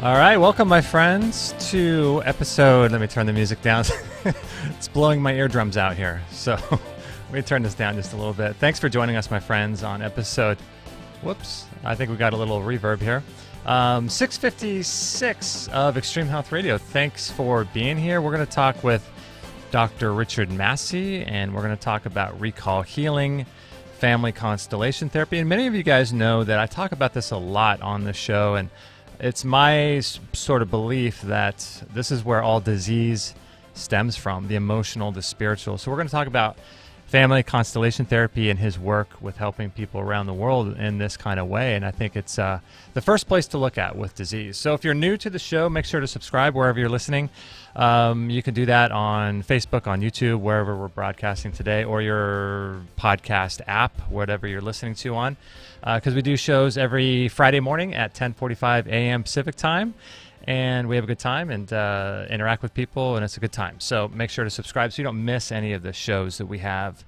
All right, welcome, my friends, to episode. Let me turn the music down. It's blowing my eardrums out here. So let me turn this down just a little bit. Thanks for joining us, my friends, on episode. Whoops, I think we got a little reverb here. 656 of Extreme Health Radio. Thanks for being here. We're going to talk with Dr. Richard Massey, and we're going to talk about recall healing, family constellation therapy. And many of you guys know that I talk about this a lot on the show, and it's my sort of belief that this is where all disease stems from, the emotional, the spiritual. So we're going to talk about family constellation therapy and his work with helping people around the world in this kind of way. And I think it's the first place to look at with disease. So if you're new to the show, make sure to subscribe wherever you're listening. You can do that on Facebook, on YouTube, wherever we're broadcasting today, or your podcast app, whatever you're listening to on. Because we do shows every Friday morning at 10:45 a.m. Pacific time. And we have a good time and interact with people, and it's a good time. So make sure to subscribe so you don't miss any of the shows that we have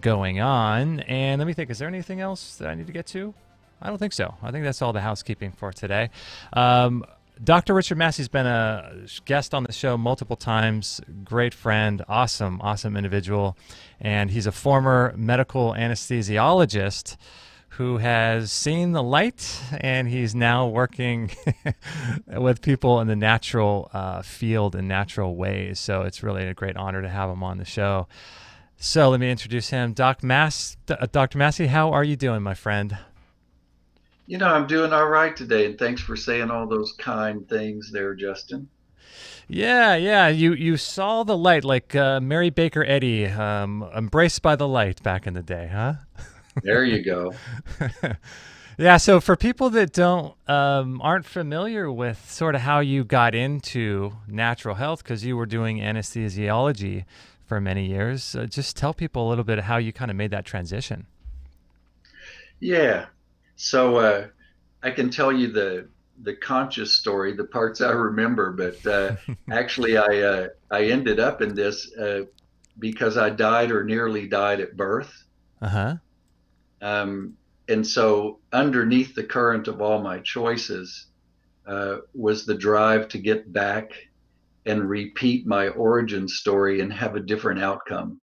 going on. And let me think, is there anything else that I need to get to? I don't think so. I think that's all the housekeeping for today. Dr. Richard Massey's been a guest on the show multiple times. Great friend, awesome individual. And he's a former medical anesthesiologist who has seen the light, and he's now working with people in the natural field in natural ways. So it's really a great honor to have him on the show. So let me introduce him. Dr. Massey, how are you doing, my friend? You know, I'm doing all right today, and thanks for saying all those kind things there, Justin. Yeah. You saw the light like Mary Baker Eddy, embraced by the light back in the day, huh? There you go. Yeah, so for people that aren't familiar with sort of how you got into natural health, because you were doing anesthesiology for many years, just tell people a little bit of how you kind of made that transition. Yeah. So I can tell you the conscious story, the parts I remember, but actually I ended up in this because I died or nearly died at birth. Uh-huh. And so underneath the current of all my choices was the drive to get back and repeat my origin story and have a different outcome.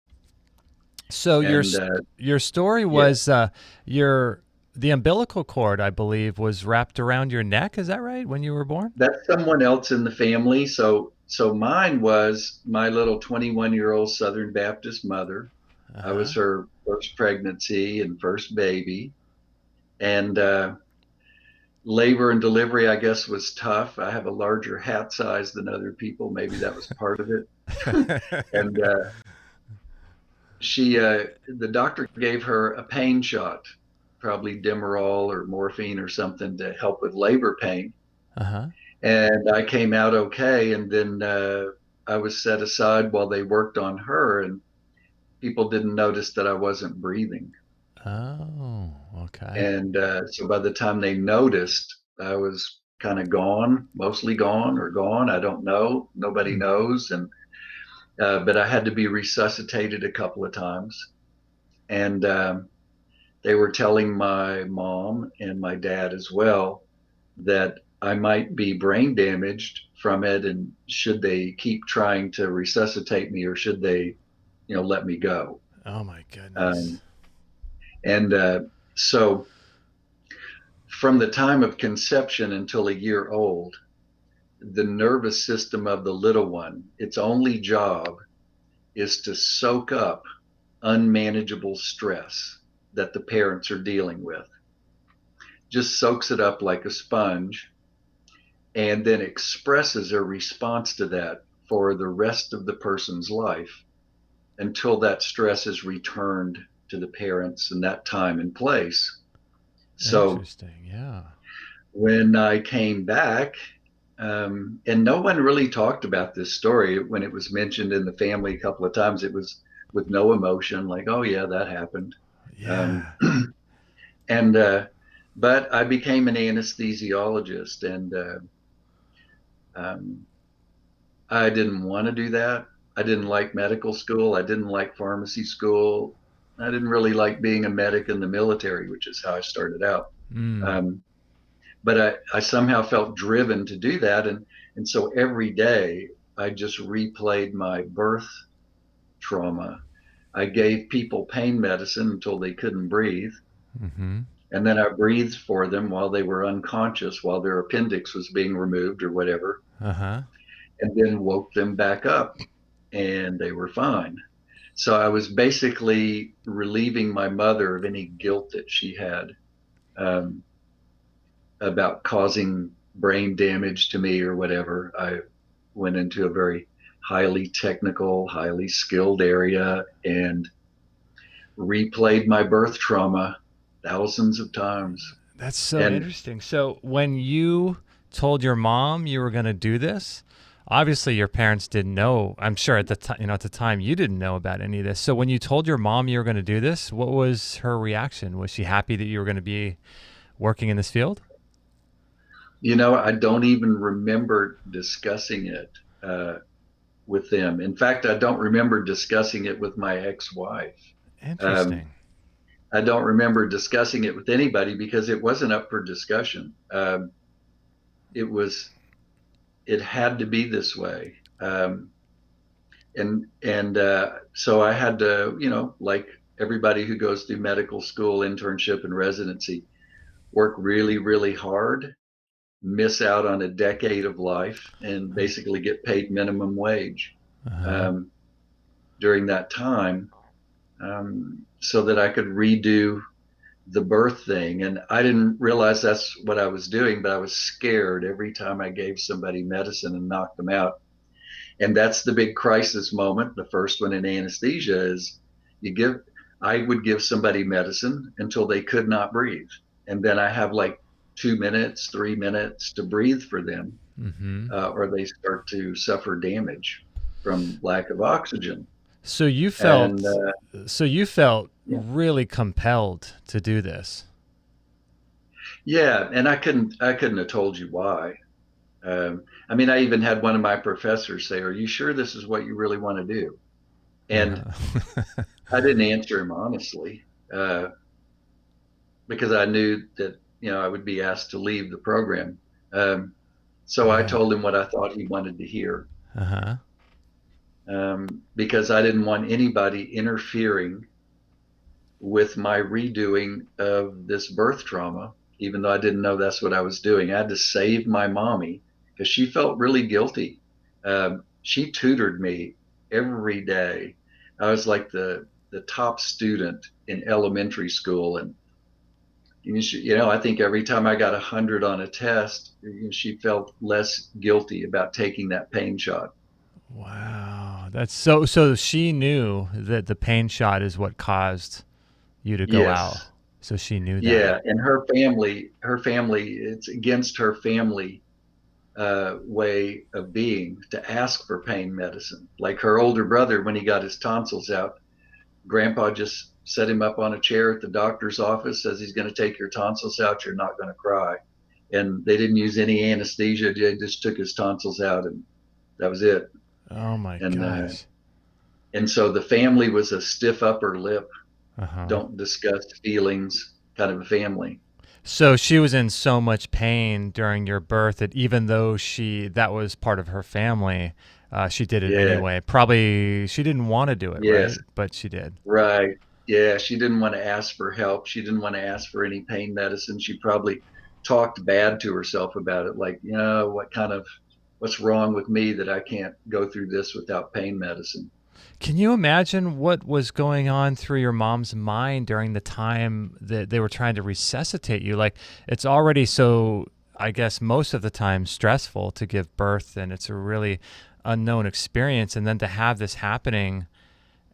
So And your story yeah, was the umbilical cord, I believe, was wrapped around your neck. Is that right, when you were born? that's someone else in the family. So mine was my little 21-year-old Southern Baptist mother. I Uh-huh. was her first pregnancy and first baby. And labor and delivery, I guess, was tough. I have a larger hat size than other people. Maybe that was part of it. And the doctor gave her a pain shot, probably Demerol or morphine or something to help with labor pain. Uh-huh. And I came out okay. And then I was set aside while they worked on her, and people didn't notice that I wasn't breathing. Oh, okay. And so by the time they noticed, I was kind of gone, mostly gone or gone. I don't know. Nobody Hmm. knows. And but I had to be resuscitated a couple of times. And they were telling my mom and my dad as well that I might be brain damaged from it, and should they keep trying to resuscitate me, or should they, let me go? Oh my goodness. Um, and so from the time of conception until a year old, the nervous system of the little one, its only job is to soak up unmanageable stress that the parents are dealing with. Just soaks it up like a sponge, and then expresses a response to that for the rest of the person's life until that stress is returned to the parents in that time and place. So Interesting. Yeah. when I came back, and no one really talked about this story when it was mentioned in the family a couple of times. It was with no emotion, like, "Oh yeah, that happened." Um, Yeah. and but I became an anesthesiologist, and um, I didn't want to do that. I didn't like medical school. I didn't like pharmacy school. I didn't really like being a medic in the military, which is how I started out. Mm. Um, but I somehow felt driven to do that. And so every day I just replayed my birth trauma. I gave people pain medicine until they couldn't breathe. Mm-hmm. And then I breathed for them while they were unconscious, while their appendix was being removed or whatever, Uh-huh. and then woke them back up and they were fine. So I was basically relieving my mother of any guilt that she had um, about causing brain damage to me or whatever. I went into a very highly technical, highly skilled area and replayed my birth trauma thousands of times. That's so And interesting. So when you told your mom you were going to do this, obviously your parents didn't know. I'm sure at the time, at the time you didn't know about any of this. So when you told your mom you were going to do this, what was her reaction? Was she happy that you were going to be working in this field? I don't even remember discussing it with them. In fact, I don't remember discussing it with my ex-wife. Um, Interesting. I don't remember discussing it with anybody because it wasn't up for discussion. It was, it had to be this way. And so I had to, like everybody who goes through medical school, internship, and residency, work really, really hard, miss out on a decade of life, and basically get paid minimum wage Uh-huh. um, during that time, so that I could redo the birth thing. And I didn't realize that's what I was doing, but I was scared every time I gave somebody medicine and knocked them out. And that's the big crisis moment. The first one in anesthesia is you give, I would give somebody medicine until they could not breathe. And then I have like 2 minutes, 3 minutes to breathe for them, Mm-hmm. or they start to suffer damage from lack of oxygen. So you And felt so you felt yeah, really compelled to do this. yeah, and I couldn't have told you why. I mean, I even had one of my professors say, "Are you sure this is what you really want to do?" And Uh-huh. I didn't answer him honestly, because I knew that I would be asked to leave the program. So I Yeah. told him what I thought he wanted to hear, Uh-huh. because I didn't want anybody interfering with my redoing of this birth trauma, even though I didn't know that's what I was doing. I had to save my mommy because she felt really guilty. She tutored me every day. I was like the top student in elementary school, and I think every time I got 100 on a test, she felt less guilty about taking that pain shot. Wow. That's so she knew that the pain shot is what caused you to go out. Yes. So she knew that. Yeah. And her family, it's against her family way of being to ask for pain medicine. Like her older brother, when he got his tonsils out, grandpa just set him up on a chair at the doctor's office, says he's going to take your tonsils out. You're not going to cry. And they didn't use any anesthesia. They just took his tonsils out, and that was it. Oh my And gosh. and so the family was a stiff upper lip, Uh-huh. don't discuss feelings kind of a family. So she was in so much pain during your birth that even though that was part of her family, she did it Yeah. anyway. Probably she didn't want to do it, Yes. right? But she did. Right. Yeah. She didn't want to ask for help. She didn't want to ask for any pain medicine. She probably talked bad to herself about it, like, what's wrong with me that I can't go through this without pain medicine. Can you imagine what was going on through your mom's mind during the time that they were trying to resuscitate you? Like, it's already so, I guess, most of the time stressful to give birth, and it's a really unknown experience. And then to have this happening,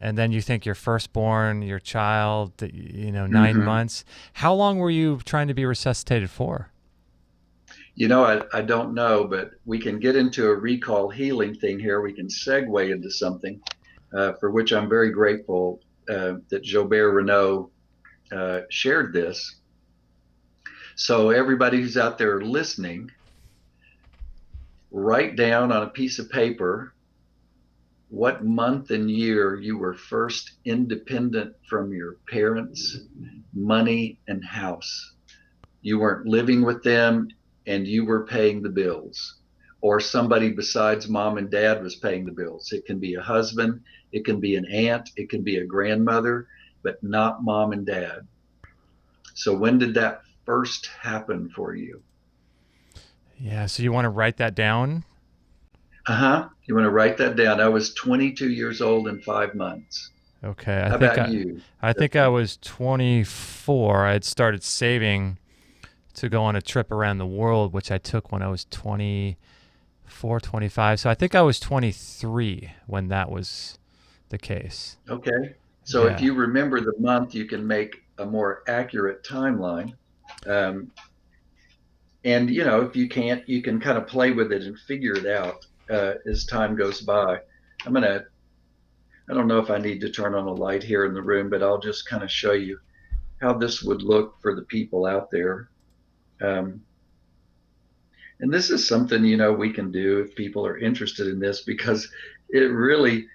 and then you think your firstborn, your child, 9 months. How long were you trying to be resuscitated for? I don't know, but we can get into a recall healing thing here. We can segue into something, for which I'm very grateful, that Jobert Renault shared this. So, everybody who's out there listening, write down on a piece of paper what month and year you were first independent from your parents, money, and house. You weren't living with them and you were paying the bills, or somebody besides mom and dad was paying the bills. It can be a husband, it can be an aunt, it can be a grandmother, but not mom and dad. So when did that first happen for you? Yeah. So you want to write that down? Uh-huh. You want to write that down. I was 22 years old in 5 months. Okay. How about you? I think I was 24. I had started saving to go on a trip around the world, which I took when I was 24, 25. So I think I was 23 when that was the case. Okay. So if Yeah. you remember the month, you can make a more accurate timeline. Um, and if you can't, you can kind of play with it and figure it out as time goes by. I don't know if I need to turn on a light here in the room, but I'll just kind of show you how this would look for the people out there. Um, and this is something, we can do if people are interested in this, because it really,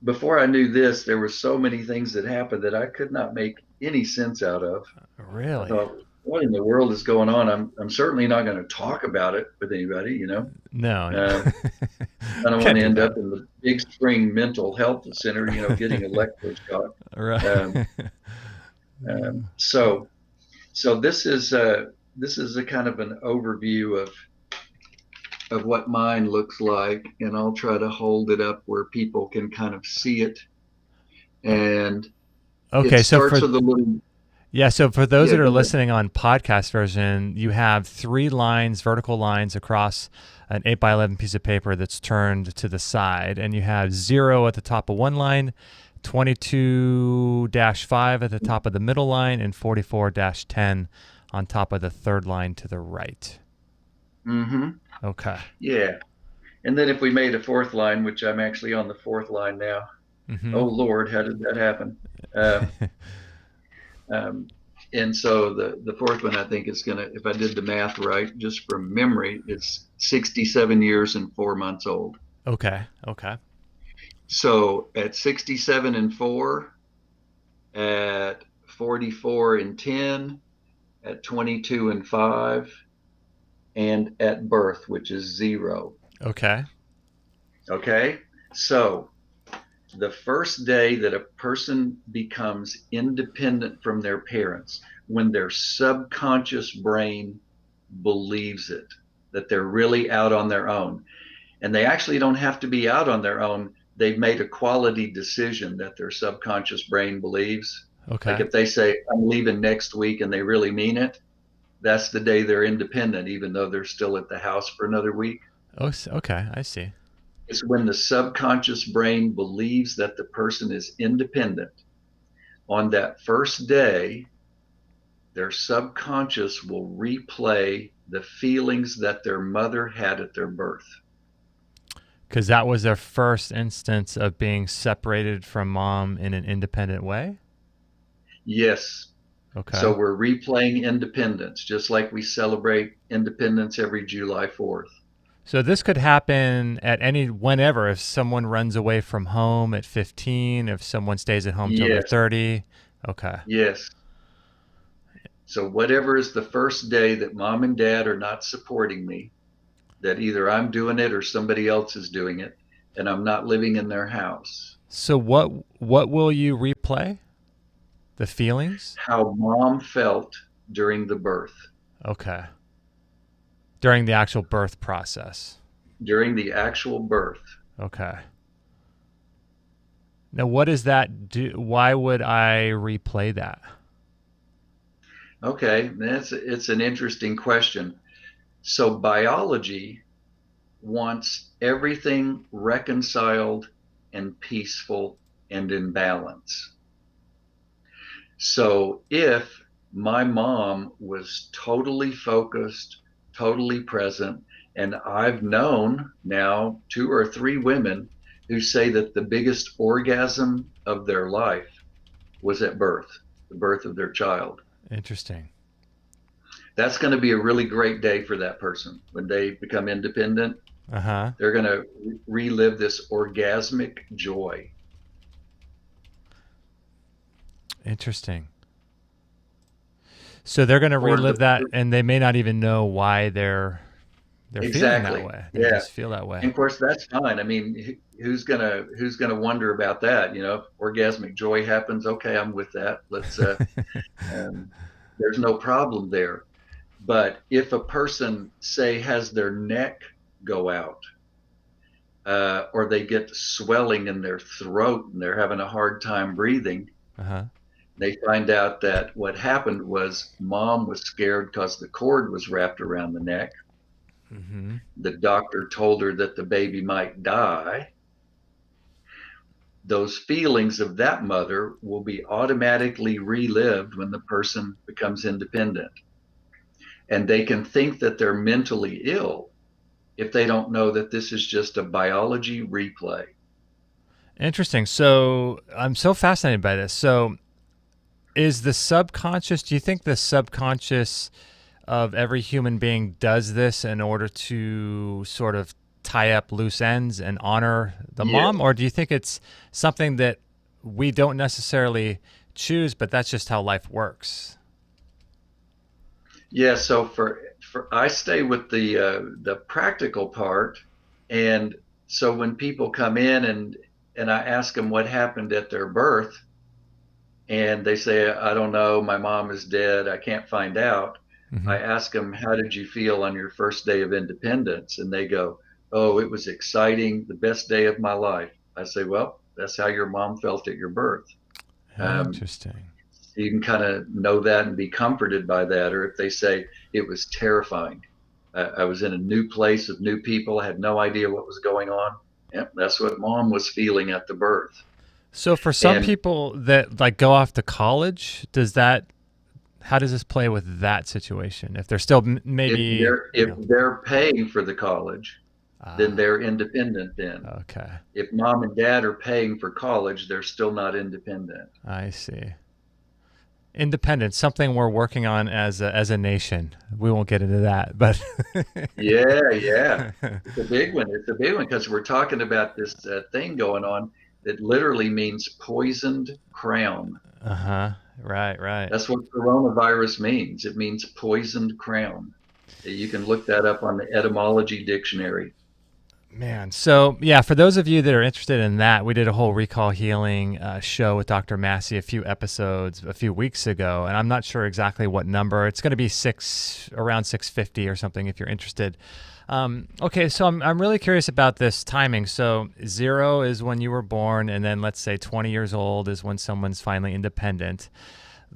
before I knew this, there were so many things that happened that I could not make any sense out of. I Really? thought, what in the world is going on? I'm certainly not going to talk about it with anybody. No, no. Uh, I don't want Can't to do end that. up in the Big Spring Mental Health Center, getting electroshock. Right. Um, so this is a kind of an overview of what mine looks like, and I'll try to hold it up where people can kind of see it. And it Okay, starts with a little. so for those Yeah, that are go ahead. listening on podcast version, you have 3 lines, vertical lines across an 8 by 11 piece of paper that's turned to the side, and you have 0 at the top of one line, 22-5 at the top of the middle line, and 44-10 on top of the third line to the right. Mm-hmm. Okay. Yeah. And then if we made a fourth line, which I'm actually on the fourth line now. Mm-hmm. Oh Lord, how did that happen? Uh, um, and so the fourth one, I think, is gonna, if I did the math right, just from memory, it's 67 years and 4 months old. Okay. Okay. So at 67 and 4, at 44 and 10, at 22 and 5, and at birth, which is 0. Okay. Okay. So the first day that a person becomes independent from their parents, when their subconscious brain believes it, that they're really out on their own. And they actually don't have to be out on their own. They've made a quality decision that their subconscious brain believes. Like Okay. if they say, I'm leaving next week, and they really mean it, that's the day they're independent, even though they're still at the house for another week. Oh, okay. I see. It's when the subconscious brain believes that the person is independent. On that first day, their subconscious will replay the feelings that their mother had at their birth. Because that was their first instance of being separated from mom in an independent way? Yes. Okay. So we're replaying independence, just like we celebrate independence every July 4th. So this could happen at whenever, if someone runs away from home at 15, if someone stays at home till they're Yes. 30. Okay. Yes. So whatever is the first day that mom and dad are not supporting me, that either I'm doing it or somebody else is doing it, and I'm not living in their house. So what will you replay? The feelings? How mom felt during the birth. Okay. During the actual birth process. During the actual birth. Okay. Now, what does that do? Why would I replay that? Okay, it's an interesting question. So biology wants everything reconciled and peaceful and in balance. So if my mom was totally focused, totally present, and I've known now 2 or 3 women who say that the biggest orgasm of their life was at birth, the birth of their child. Interesting. That's going to be a really great day for that person when they become independent. Uh-huh. They're going to relive this orgasmic joy. Interesting. So they're going to or relive that, and they may not even know why they're feeling that exactly, way. They yeah. just feel that way. And of course, that's fine. I mean, who's gonna wonder about that? Orgasmic joy happens. Okay, I'm with that. Um, there's no problem there. But if a person, say, has their neck go out, or they get swelling in their throat and they're having a hard time breathing, Uh-huh. they find out that what happened was mom was scared because the cord was wrapped around the neck. Mm-hmm. The doctor told her that the baby might die. Those feelings of that mother will be automatically relived when the person becomes independent. And they can think that they're mentally ill if they don't know that this is just a biology replay. Interesting. So I'm so fascinated by this. So is the subconscious, do you think the subconscious of every human being does this in order to sort of tie up loose ends and honor the Yes. mom? Or do you think it's something that we don't necessarily choose, but that's just how life works? Yeah, so for I stay with the practical part, and so when people come in and I ask them what happened at their birth, and they say, I don't know, my mom is dead, I can't find out. Mm-hmm. I ask them, how did you feel on your first day of independence? And they go, oh, it was exciting, the best day of my life. I say, well, that's how your mom felt at your birth. Um, Interesting. you can kind of know that and be comforted by that. Or if they say it was terrifying, I was in a new place with new people, had no idea what was going on. Yep, that's what mom was feeling at the birth. So for some And people that like go off to college, how does this play with that situation? If they're still if maybe, they're paying for the college, then ah, they're independent. Then okay, if mom and dad are paying for college, they're still not independent. I see. Independence, something we're working on as a nation. We won't get into that, but Yeah, yeah. It's a big one. It's a big one because we're talking about this thing going on that literally means poisoned crown. uh-huh. Right, right. That's what coronavirus means. It means poisoned crown. You can look that up on the etymology dictionary. Man, so yeah, for those of you that are interested in that, we did a whole recall healing show with Dr. Massey a few episodes a few weeks ago, and I'm not sure exactly what number. It's going to be around 650 or something if you're interested. Okay, so I'm really curious about this timing. So 0 is when you were born, and then let's say 20 years old is when someone's finally independent.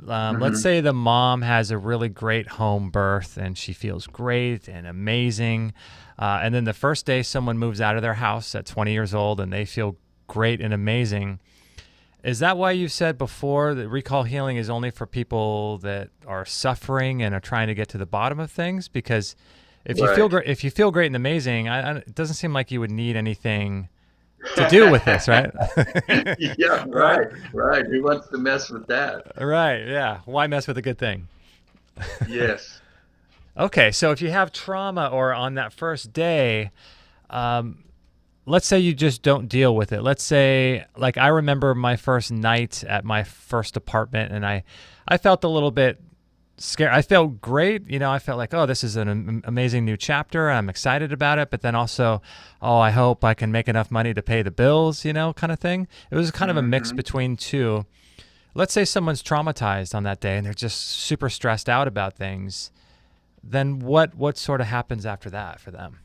Let's Hmm. say the mom has a really great home birth and she feels great and amazing. And then the first day someone moves out of their house at 20 years old and they feel great and amazing. Is that why you said before that recall healing is only for people that are suffering and are trying to get to the bottom of things? Because Right. if you feel great and amazing, it doesn't seem like you would need anything to do with this, right? Yeah, Right? right, right. Who wants to mess with that? Right. Yeah. Why mess with a good thing? Yes. Okay, so if you have trauma or on that first day, um, let's say you just don't deal with it. Let's say, like, I remember my first night at my first apartment, and I felt a little bit scared. I felt great. I felt like, oh, this is an amazing new chapter. I'm excited about it. But then also, oh, I hope I can make enough money to pay the bills, kind of thing. It was kind of a mix Hmm. between two. Let's say someone's traumatized on that day and they're just super stressed out about things. Then what sort of happens after that for them?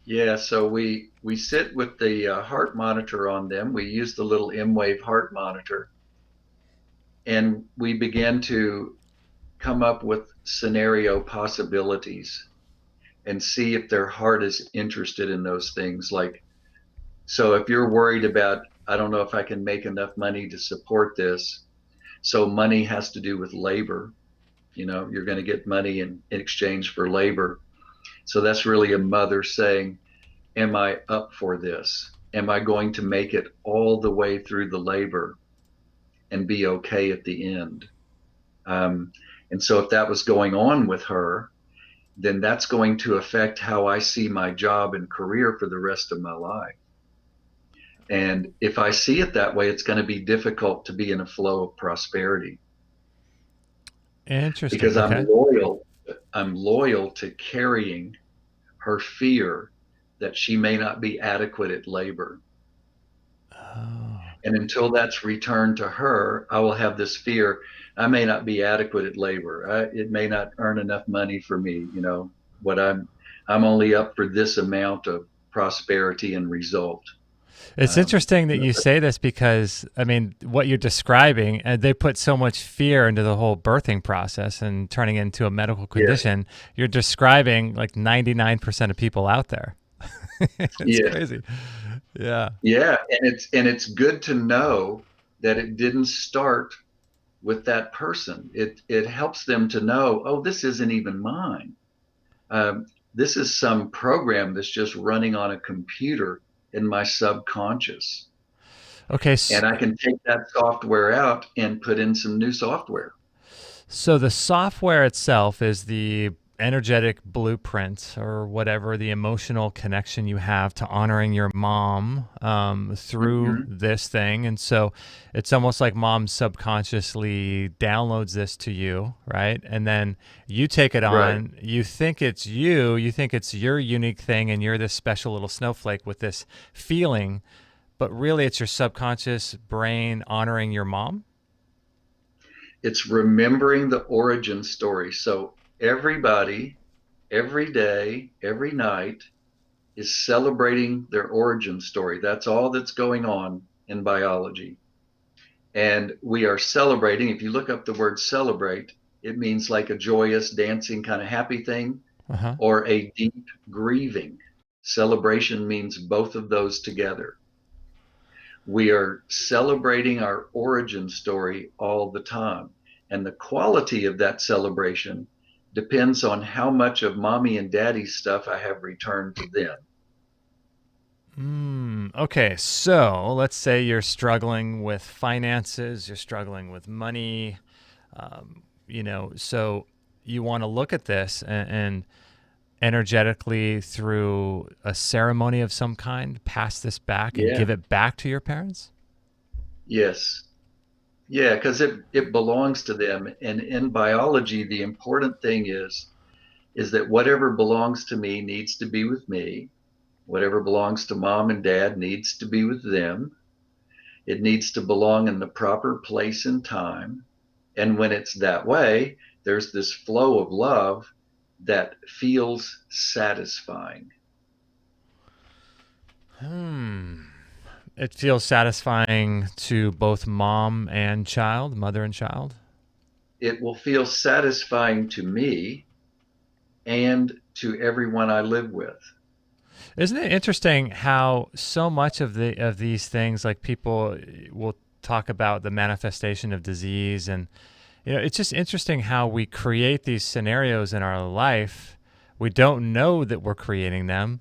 Yeah, so we sit with the heart monitor on them. We use the little M-Wave heart monitor, and we begin to come up with scenario possibilities and see if their heart is interested in those things. Like, so if you're worried about, I don't know if I can make enough money to support this. So money has to do with labor. You're going to get money in exchange for labor. So that's really a mother saying, am I up for this? Am I going to make it all the way through the labor and be okay at the end? Um, and so if that was going on with her, then that's going to affect how I see my job and career for the rest of my life. And if I see it that way, it's going to be difficult to be in a flow of prosperity. Interesting. because Okay. I'm loyal to carrying her fear that she may not be adequate at labor. Oh. And until that's returned to her, I will have this fear I may not be adequate at labor. It may not earn enough money for me. What I'm only up for this amount of prosperity and result. It's Um, interesting that you say this because, I mean, what you're describing, they put so much fear into the whole birthing process and turning it into a medical yes, condition. You're describing like 99% of people out there. It's yes, crazy. Yeah. yeah, and it's good to know that it didn't start with that person. It helps them to know, oh, this isn't even mine. This is some program that's just running on a computer in my subconscious. Okay. And I can take that software out and put in some new software. So the software itself is the energetic blueprint or whatever the emotional connection you have to honoring your mom through Hmm. this thing. And so it's almost like mom subconsciously downloads this to you, right? And then you take it Right. on. You think it's your unique thing, and you're this special little snowflake with this feeling, but really it's your subconscious brain honoring your mom. It's remembering the origin story. So everybody, every day, every night is celebrating their origin story. That's all that's going on in biology. And we are celebrating. If you look up the word celebrate, it means like a joyous, dancing, kind of happy thing, Uh huh. or a deep grieving. Celebration means both of those together. We are celebrating our origin story all the time. And the quality of that celebration depends on how much of mommy and daddy stuff I have returned to them. Okay, so let's say you're struggling with finances, you're struggling with money, so you want to look at this and energetically through a ceremony of some kind, pass this back and Yeah. give it back to your parents? Yes. Yeah, because it belongs to them. And in biology, the important thing is that whatever belongs to me needs to be with me. Whatever belongs to mom and dad needs to be with them. It needs to belong in the proper place and time. And when it's that way, there's this flow of love that feels satisfying. Hmm. It feels satisfying to both mom and child, mother and child. It will feel satisfying to me and to everyone I live with. Isn't it interesting how so much of these things, like people will talk about the manifestation of disease, and it's just interesting how we create these scenarios in our life. We don't know that we're creating them,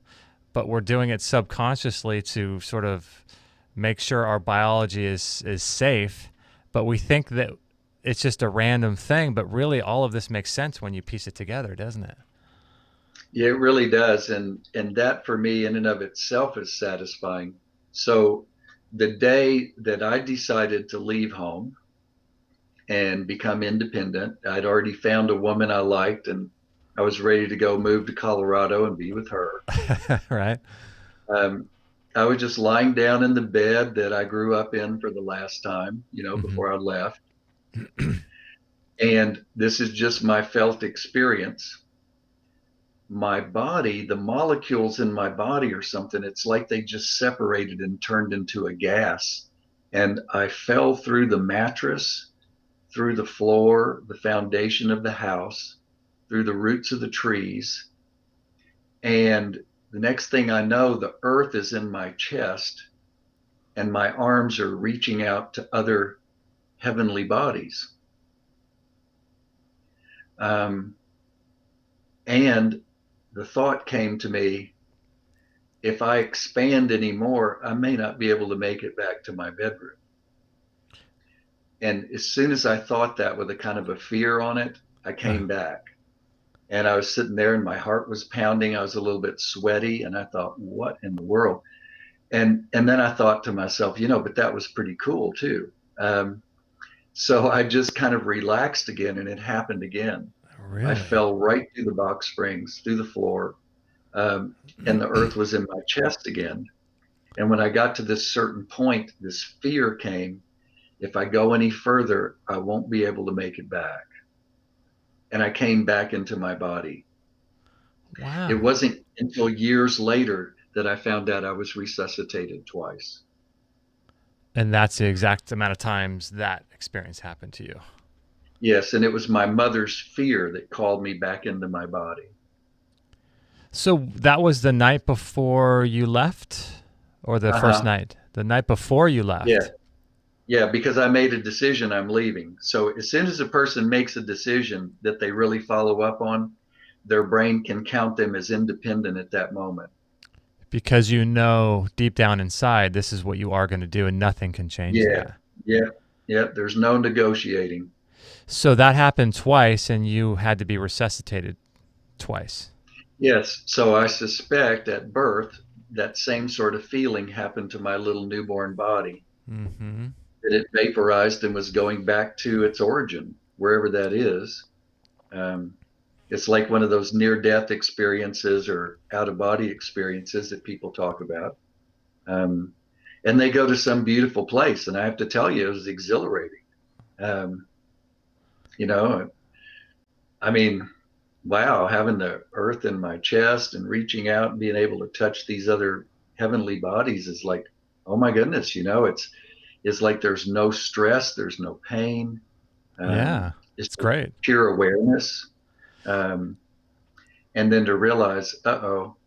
but we're doing it subconsciously to sort of make sure our biology is safe. But we think that it's just a random thing, but really all of this makes sense when you piece it together, doesn't it? Yeah, it really does. And that for me in and of itself is satisfying. So the day that I decided to leave home and become independent, I'd already found a woman I liked and I was ready to go move to Colorado and be with her. Right. Um, I was just lying down in the bed that I grew up in for the last time, Hmm. before I left. And this is just my felt experience. My body, the molecules in my body or something, it's like they just separated and turned into a gas. And I fell through the mattress, through the floor, the foundation of the house, through the roots of the trees. And the next thing I know, the earth is in my chest and my arms are reaching out to other heavenly bodies. Um, and the thought came to me, if I expand anymore, I may not be able to make it back to my bedroom. And as soon as I thought that with a kind of a fear on it, I Uh, came back. And I was sitting there and my heart was pounding. I was a little bit sweaty and I thought, what in the world? And then I thought to myself, but that was pretty cool too. Um, So I just kind of relaxed again, and it happened again. I Really? fell right through the box springs, through the floor, and the earth was in my chest again. And when I got to this certain point, this fear came. If I go any further, I won't be able to make it back. And I came back into my body. It Wow. wasn't until years later that I found out I was resuscitated twice. And that's the exact amount of times that experience happened to you. Yes, and it was my mother's fear that called me back into my body. So that was the night before you left, or the first Uh-huh. night? The night before you Yeah. left. Yeah, because I made a decision, I'm leaving. So as soon as a person makes a decision that they really follow up on, their brain can count them as independent at that moment. Because you know deep down inside this is what you are going to do and nothing can change Yeah. that. Yeah. Yeah. There's no negotiating. So that happened twice and you had to be resuscitated twice. Yes. So I suspect at birth, that same sort of feeling happened to my little newborn body, Mhm. that it vaporized and was going back to its origin, wherever that is. Um, it's like one of those near death experiences or out of body experiences that people talk about. Um, and they go to some beautiful place. And I have to tell you, it was exhilarating. Um, you know, I mean, wow, having the earth in my chest and reaching out and being able to touch these other heavenly bodies is like, oh my goodness, it's like there's no stress, there's no pain. Yeah. It's It's just great. pure awareness. Um, and then to realize, uh-oh,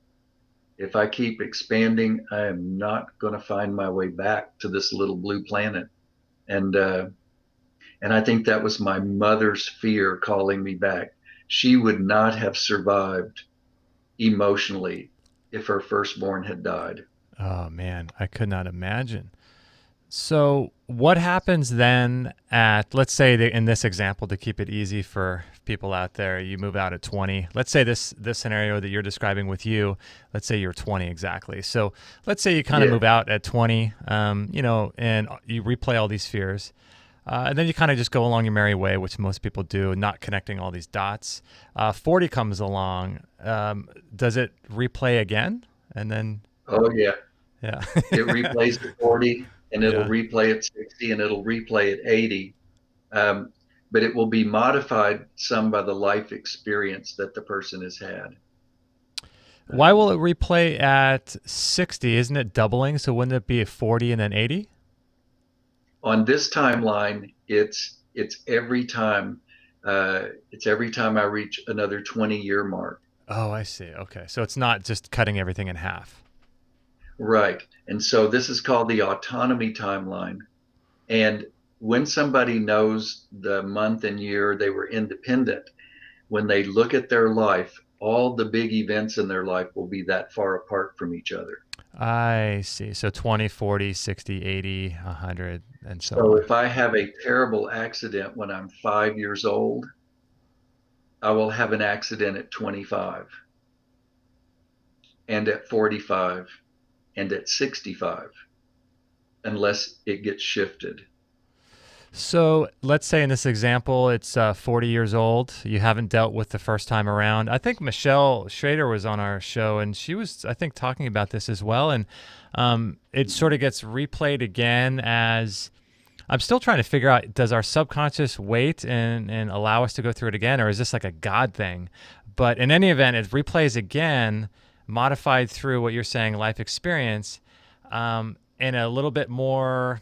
if I keep expanding, I am not going to find my way back to this little blue planet. And and I think that was my mother's fear calling me back. She would not have survived emotionally if her firstborn had died. Oh man, I could not imagine. So, what happens then at, let's say, in this example, to keep it easy for people out there, you move out at 20. Let's say this scenario that you're describing with you, let's say you're 20 exactly. So, let's say you kind of Yeah. move out at 20, and you replay all these fears. And then you kind of just go along your merry way, which most people do, not connecting all these dots. 40 comes along. Does it replay again? And then, Oh, yeah. yeah. It replays at 40 and it'll Yeah. replay at 60 and it'll replay at 80. Um, but it will be modified some by the life experience that the person has had. Why will Um, it replay at 60? Isn't it doubling? So wouldn't it be a 40 and then 80? on this timeline, it's every time I reach another 20-year mark. Oh, I see. Okay. So it's not just cutting everything in half. Right. And so this is called the autonomy timeline. And when somebody knows the month and year they were independent, when they look at their life, all the big events in their life will be that far apart from each other. I see. So 20, 40, 60, 80, 100, and so So on. if I have a terrible accident when I'm 5 years old, I will have an accident at 25 and at 45 and at 65 unless it gets shifted. So let's say in this example, it's 40 years old. You haven't dealt with the first time around. I think Michelle Schrader was on our show, and she was, I think, talking about this as well. And it sort of gets replayed again as I'm still trying to figure out, does our subconscious wait and allow us to go through it again, or is this like a God thing? But in any event, it replays again, modified through what you're saying, life experience, in a little bit more,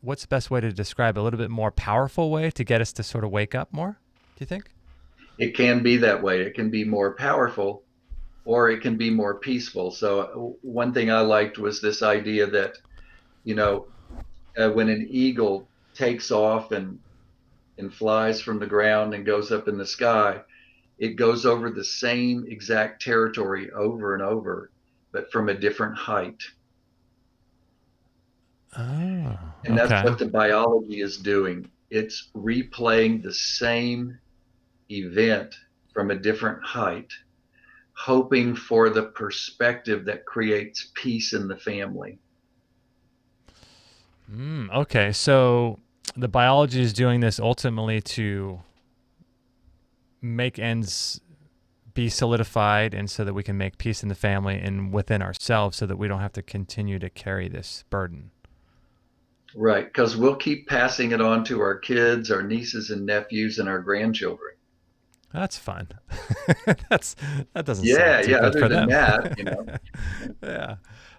what's the best way to describe it? A little bit more powerful way to get us to sort of wake up more, do you think? It can be that way. It can be more powerful or it can be more peaceful. So, one thing I liked was this idea that, you know, when an eagle takes off and flies from the ground and goes up in the sky, it goes over the same exact territory over and over, but from a different height. Oh, And that's okay. what the biology is doing. It's replaying the same event from a different height, hoping for the perspective that creates peace in the family. Okay. So the biology is doing this ultimately to make ends be solidified, and so that we can make peace in the family and within ourselves, so that we don't have to continue to carry this burden. Right, because we'll keep passing it on to our kids, our nieces and nephews, and our grandchildren. That's fun. That's that doesn't sound Yeah, too yeah. good Other for than them. that, Yeah.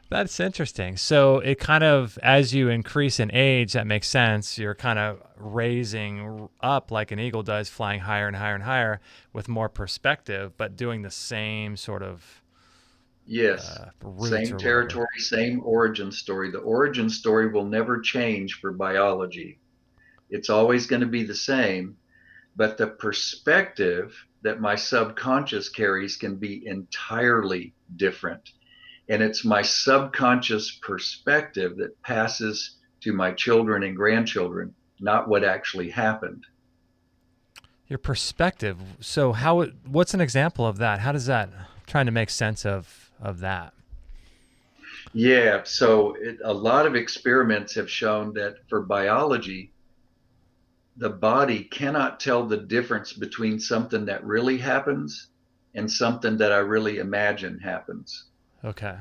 That's interesting. So it kind of, as you increase in age, that makes sense. You're kind of raising up like an eagle does, flying higher and higher and higher with more perspective, but doing the same sort of yes, roots same or whatever. territory, same origin story. The origin story will never change for biology. It's always going to be the same, but the perspective that my subconscious carries can be entirely different. And it's my subconscious perspective that passes to my children and grandchildren, not what actually happened. Your perspective. So what's an example of that? How does that, I'm trying to make sense of that? Yeah, so a lot of experiments have shown that for biology, the body cannot tell the difference between something that really happens and something that I really imagine happens. Okay.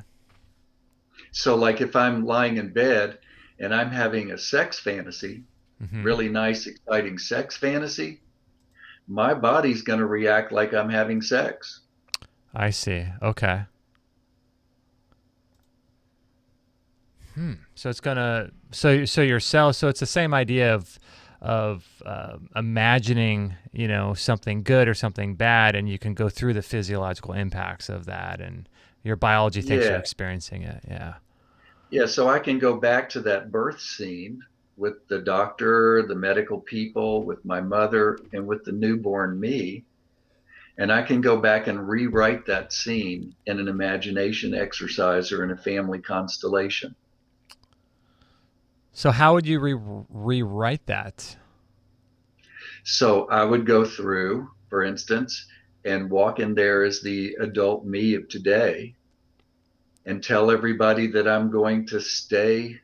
So, like if I'm lying in bed and I'm having a sex fantasy, Mhm. really nice, exciting sex fantasy, my body's going to react like I'm having sex. I see. Okay. So it's gonna, so your cells. So it's the same idea of imagining, something good or something bad, and you can go through the physiological impacts of that, and your biology thinks you're Yeah. experiencing it. Yeah. Yeah. So I can go back to that birth scene with the doctor, the medical people, with my mother, and with the newborn me. And I can go back and rewrite that scene in an imagination exercise or in a family constellation. So how would you rewrite that? So I would go through, for instance, and walk in there as the adult me of today and tell everybody that I'm going to stay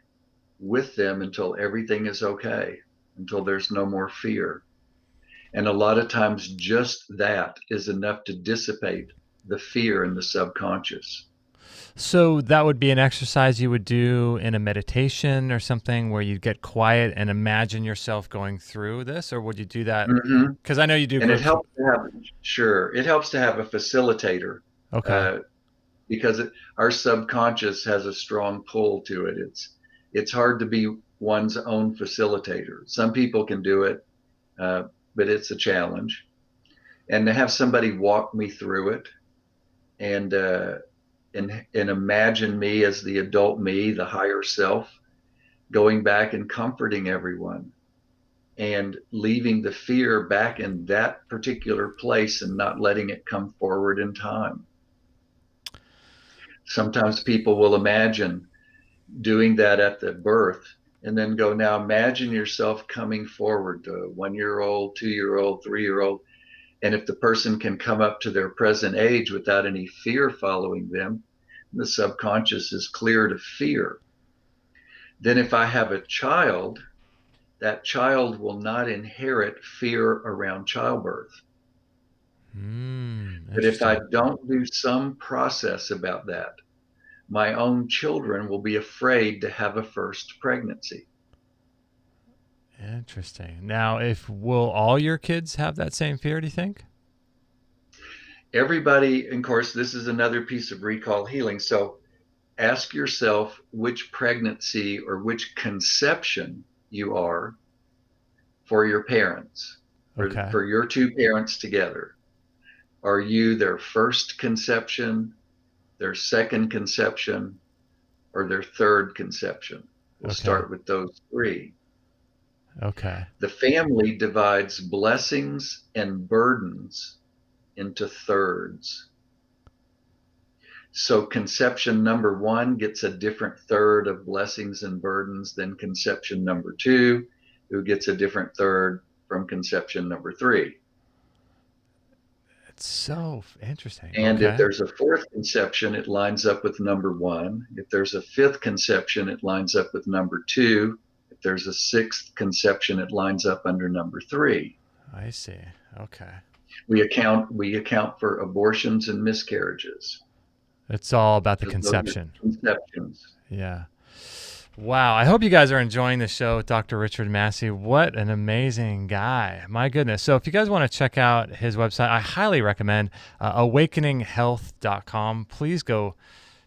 with them until everything is okay, until there's no more fear. And a lot of times, just that is enough to dissipate the fear in the subconscious. So that would be an exercise you would do in a meditation or something, where you'd get quiet and imagine yourself going through this, or would you do that? Mm-hmm. Because I know you do And it groups. helps to have, sure, it helps to have a facilitator Okay. uh, because our subconscious has a strong pull to it. It's hard to be one's own facilitator. Some people can do it, uh, but it's a challenge. And to have somebody walk me through it and and imagine me as the adult me, the higher self, going back and comforting everyone and leaving the fear back in that particular place and not letting it come forward in time. Sometimes people will imagine doing that at the birth and then go, now imagine yourself coming forward to 1 year old, 2 year old, 3 year old. And if the person can come up to their present age without any fear following them, the subconscious is cleared of fear. Then if I have a child, that child will not inherit fear around childbirth. But if I Interesting. don't do some process about that, my own children will be afraid to have a first pregnancy. Interesting. Now, if will all your kids have that same fear, do you think? Everybody, and of course, this is another piece of recall healing. So ask yourself which pregnancy or which conception you are for your parents, Okay. for your two parents together. Are you their first conception, their second conception, or their third conception? We'll Okay. start with those three. Okay. The family divides blessings and burdens into thirds. So conception number one gets a different third of blessings and burdens than conception number two, who gets a different third from conception number three. It's so interesting. And if Okay. there's a fourth conception, it lines up with number one. If there's a fifth conception, it lines up with number two. If there's a sixth conception, it lines up under number 3. I see. Okay. We account for abortions and miscarriages. It's all about the Because those are conception. conceptions. Yeah. Wow. I hope you guys are enjoying the show with Dr. Richard Massey. What an amazing guy. My goodness. So if you guys want to check out his website, I highly recommend awakeninghealth.com. Please go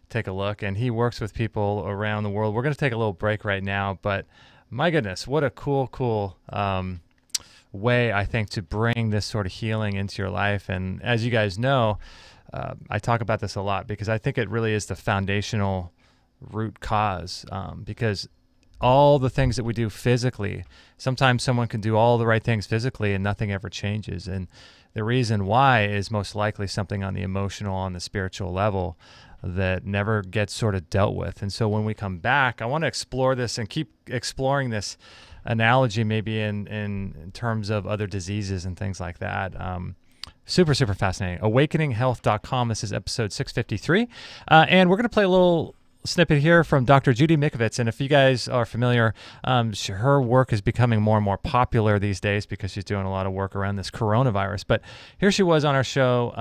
take a look. And he works with people around the world. We're going to take a little break right now, but my goodness, what a cool way, I think, to bring this sort of healing into your life. And as you guys know, I talk about this a lot because I think it really is the foundational root cause, because all the things that we do physically, sometimes someone can do all the right things physically and nothing ever changes. And the reason why is most likely something on the emotional, on the spiritual level that never gets sort of dealt with. And so when we come back, I want to explore this and keep exploring this analogy maybe in terms of other diseases and things like that. Super fascinating. Awakeninghealth.com. This is episode 653. And we're going to play a little snippet here from Dr. Judy Mikovits. And if you guys are familiar, her work is becoming more and more popular these days because she's doing a lot of work around this coronavirus. But here she was on our show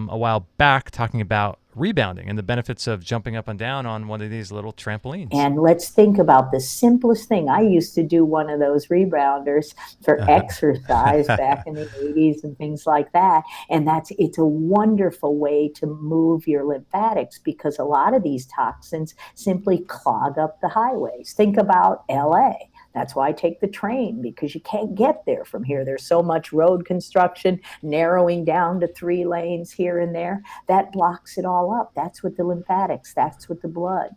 a while back talking about rebounding and the benefits of jumping up and down on one of these little trampolines. And let's think about the simplest thing. I used to do one of those rebounders for exercise back in the 80s and things like that. And it's a wonderful way to move your lymphatics because a lot of these toxins simply clog up the highways. Think about LA. That's why I take the train, because you can't get there from here. There's so much road construction, narrowing down to 3 lanes here and there. That blocks it all up. That's with the lymphatics. That's with the blood.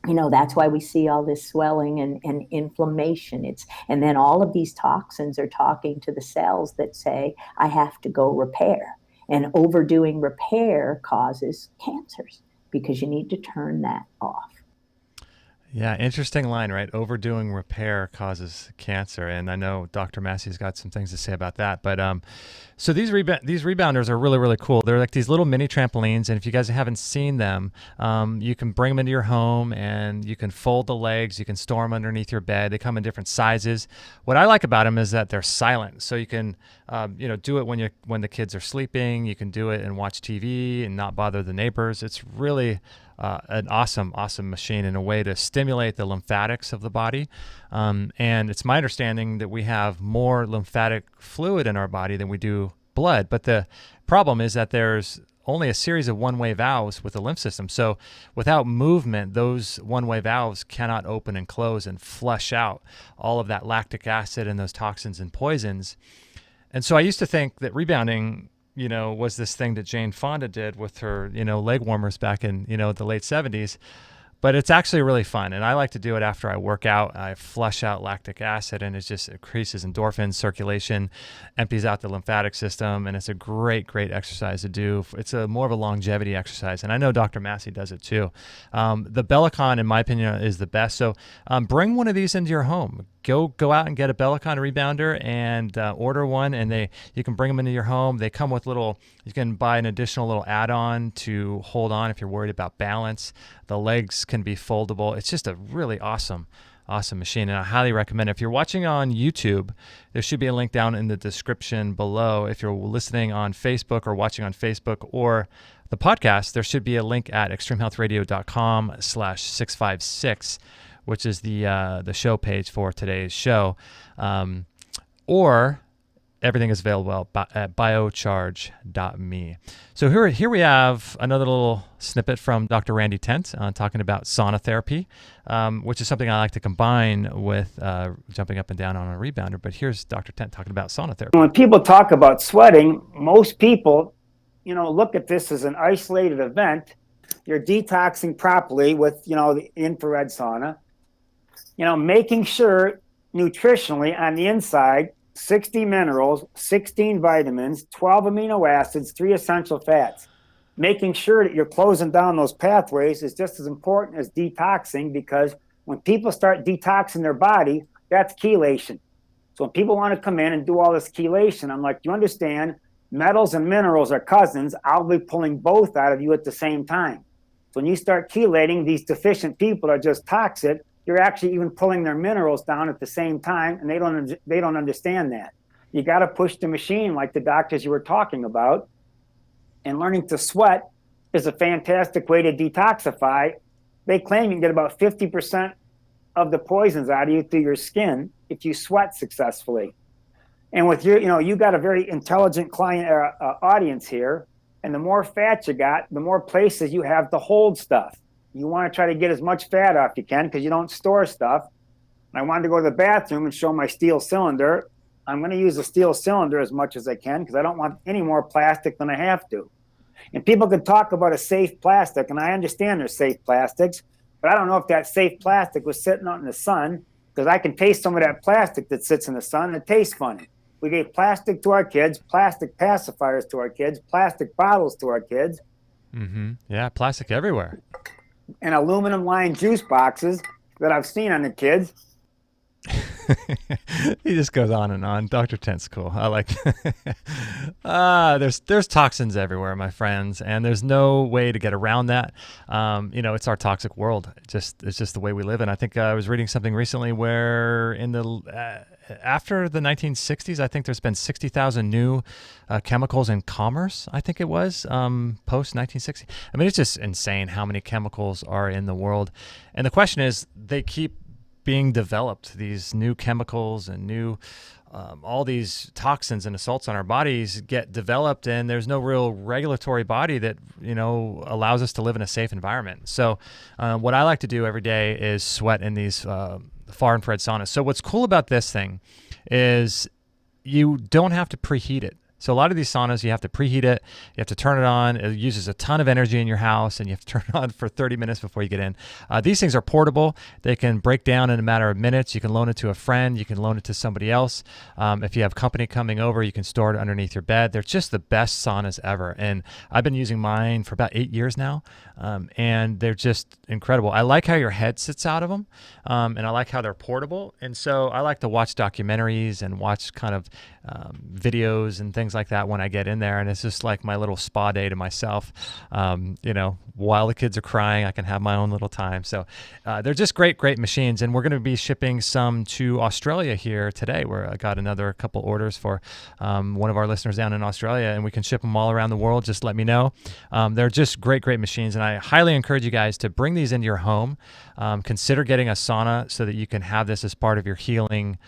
That's why we see all this swelling and inflammation. And then all of these toxins are talking to the cells that say, I have to go repair. And overdoing repair causes cancers because you need to turn that off. Yeah, interesting line, right? Overdoing repair causes cancer, and I know Dr. Massey's got some things to say about that. But so these rebounders are really cool. They're like these little mini trampolines, and if you guys haven't seen them, you can bring them into your home, and you can fold the legs. You can store them underneath your bed. They come in different sizes. What I like about them is that they're silent, so you can do it when the kids are sleeping. You can do it and watch TV and not bother the neighbors. It's really an awesome machine and a way to stimulate the lymphatics of the body. And it's my understanding that we have more lymphatic fluid in our body than we do blood. But the problem is that there's only a series of one-way valves with the lymph system. So without movement, those one-way valves cannot open and close and flush out all of that lactic acid and those toxins and poisons. And so I used to think that rebounding was this thing that Jane Fonda did with her, leg warmers back in, the late 70s. But it's actually really fun. And I like to do it after I work out. I flush out lactic acid and it just increases endorphins, circulation, empties out the lymphatic system. And it's a great exercise to do. It's more of a longevity exercise. And I know Dr. Massey does it too. The Bellicon, in my opinion, is the best. So bring one of these into your home. Go out and get a Bellicon rebounder and order one, and you can bring them into your home. They come with you can buy an additional little add-on to hold on if you're worried about balance. The legs can be foldable. It's just a really awesome machine, and I highly recommend it. If you're watching on YouTube, there should be a link down in the description below. If you're listening on Facebook or watching on Facebook or the podcast, there should be a link at extremehealthradio.com/656, which is the show page for today's show, or everything is available at biocharge.me. So here we have another little snippet from Dr. Randy Tent talking about sauna therapy, which is something I like to combine with jumping up and down on a rebounder. But here's Dr. Tent talking about sauna therapy. When people talk about sweating, most people, look at this as an isolated event. You're detoxing properly with, the infrared sauna. Making sure nutritionally on the inside, 60 minerals, 16 vitamins, 12 amino acids, 3 essential fats. Making sure that you're closing down those pathways is just as important as detoxing, because when people start detoxing their body, that's chelation. So when people want to come in and do all this chelation, I'm like, you understand, metals and minerals are cousins. I'll be pulling both out of you at the same time. So when you start chelating, these deficient people are just toxic. you're actually even pulling their minerals down at the same time, and they don't understand that. You got to push the machine like the doctors you were talking about, and learning to sweat is a fantastic way to detoxify. They claim you can get about 50% of the poisons out of you through your skin if you sweat successfully. And with your, you got a very intelligent client audience here, and the more fat you got, the more places you have to hold stuff. You want to try to get as much fat off you can because you don't store stuff. And I wanted to go to the bathroom and show my steel cylinder. I'm going to use a steel cylinder as much as I can because I don't want any more plastic than I have to. And people can talk about a safe plastic, and I understand there's safe plastics, but I don't know if that safe plastic was sitting out in the sun, because I can taste some of that plastic that sits in the sun and it tastes funny. We gave plastic to our kids, plastic pacifiers to our kids, plastic bottles to our kids. Mm-hmm. Yeah, plastic everywhere. And aluminum lined juice boxes that I've seen on the kids. He just goes on and on. Dr. Tent's cool. I like there's toxins everywhere, my friends, and there's no way to get around that. It's our toxic world. It's just the way we live. And I think I was reading something recently where in the after the 1960s, I think there's been 60,000 new chemicals in commerce. I think it was post 1960. I mean, it's just insane how many chemicals are in the world. And the question is, they keep being developed, these new chemicals and new all these toxins and assaults on our bodies get developed, and there's no real regulatory body that allows us to live in a safe environment. So what I like to do every day is sweat in these far infrared saunas. So what's cool about this thing is you don't have to preheat it. So a lot of these saunas, you have to preheat it, you have to turn it on, it uses a ton of energy in your house, and you have to turn it on for 30 minutes before you get in. These things are portable. They can break down in a matter of minutes. You can loan it to a friend, you can loan it to somebody else. If you have company coming over, you can store it underneath your bed. They're just the best saunas ever. And I've been using mine for about 8 years now, and they're just incredible. I like how your head sits out of them, and I like how they're portable. And so I like to watch documentaries and watch kind of videos and things like that when I get in there, and it's just like my little spa day to myself. While the kids are crying, I can have my own little time. So they're just great machines, and we're going to be shipping some to Australia here today, where I got another couple orders for one of our listeners down in Australia, and we can ship them all around the world. Just let me know. They're just great machines, and I highly encourage you guys to bring these into your home. Consider getting a sauna so that you can have this as part of your healing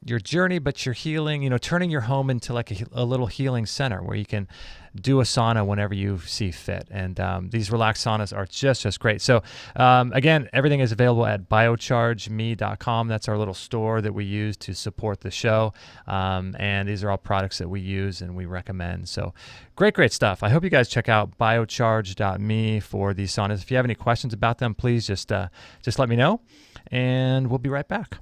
your journey, but you're healing, turning your home into like a little healing center where you can do a sauna whenever you see fit. And these relaxed saunas are just great. So again, everything is available at biochargeme.com. That's our little store that we use to support the show. And these are all products that we use and we recommend. So great stuff. I hope you guys check out biocharge.me for these saunas. If you have any questions about them, please just let me know, and we'll be right back.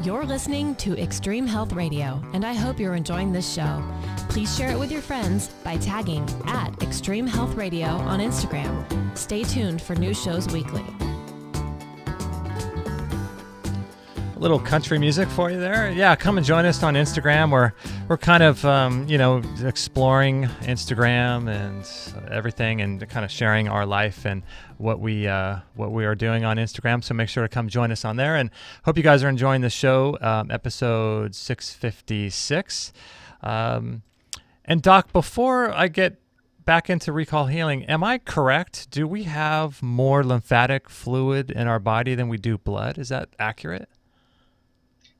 You're listening to Extreme Health Radio, and I hope you're enjoying this show. Please share it with your friends by tagging at Extreme Health Radio on Instagram. Stay tuned for new shows weekly. A little country music for you there. Yeah, come and join us on Instagram. We're kind of exploring Instagram and everything, and kind of sharing our life and what we are doing on Instagram. So make sure to come join us on there, and hope you guys are enjoying the show. Episode 656. And Doc, before I get back into recall healing, am I correct? Do we have more lymphatic fluid in our body than we do blood? Is that accurate?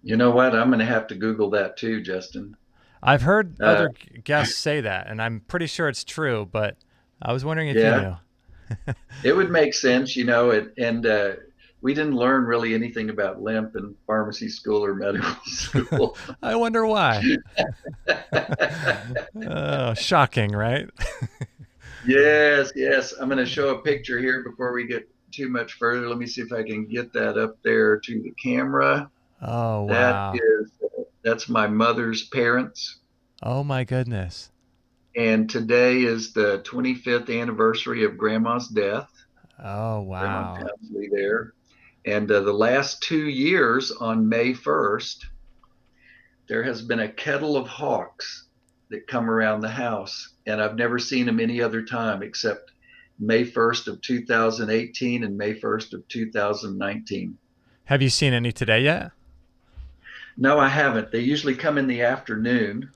You know what? I'm going to have to Google that too, Justin. I've heard other guests say that, and I'm pretty sure it's true, but I was wondering if you knew. It would make sense, and we didn't learn really anything about lymph in pharmacy school or medical school. I wonder why. Shocking, right? Yes. I'm going to show a picture here before we get too much further. Let me see if I can get that up there to the camera. Oh, wow. That's my mother's parents. Oh, my goodness. And today is the 25th anniversary of Grandma's death. Oh, wow. Grandma Townsley there. And the last 2 years, on May 1st, there has been a kettle of hawks that come around the house. And I've never seen them any other time except May 1st of 2018 and May 1st of 2019. Have you seen any today yet? No, I haven't. They usually come in the afternoon.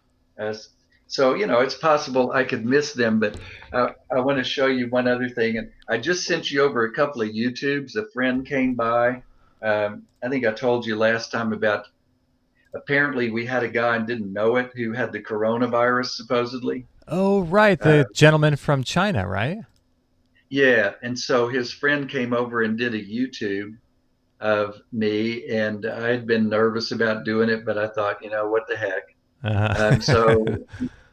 So, it's possible I could miss them, but I want to show you one other thing. And I just sent you over a couple of YouTubes. A friend came by. I think I told you last time about, apparently we had a guy and didn't know it who had the coronavirus, supposedly. Oh, right. The gentleman from China, right? Yeah. And so his friend came over and did a YouTube of me, and I had been nervous about doing it, but I thought, what the heck. So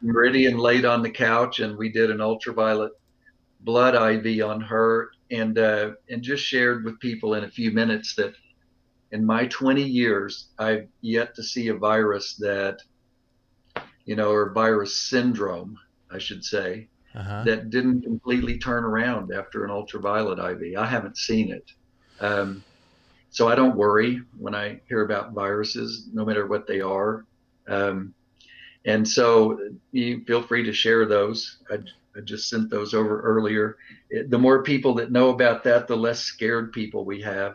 Meridian laid on the couch, and we did an ultraviolet blood IV on her, and just shared with people in a few minutes that in my 20 years, I've yet to see a virus that, or virus syndrome, I should say, that didn't completely turn around after an ultraviolet IV. I haven't seen it. So I don't worry when I hear about viruses, no matter what they are. And so you feel free to share those. I just sent those over earlier. The more people that know about that, the less scared people we have.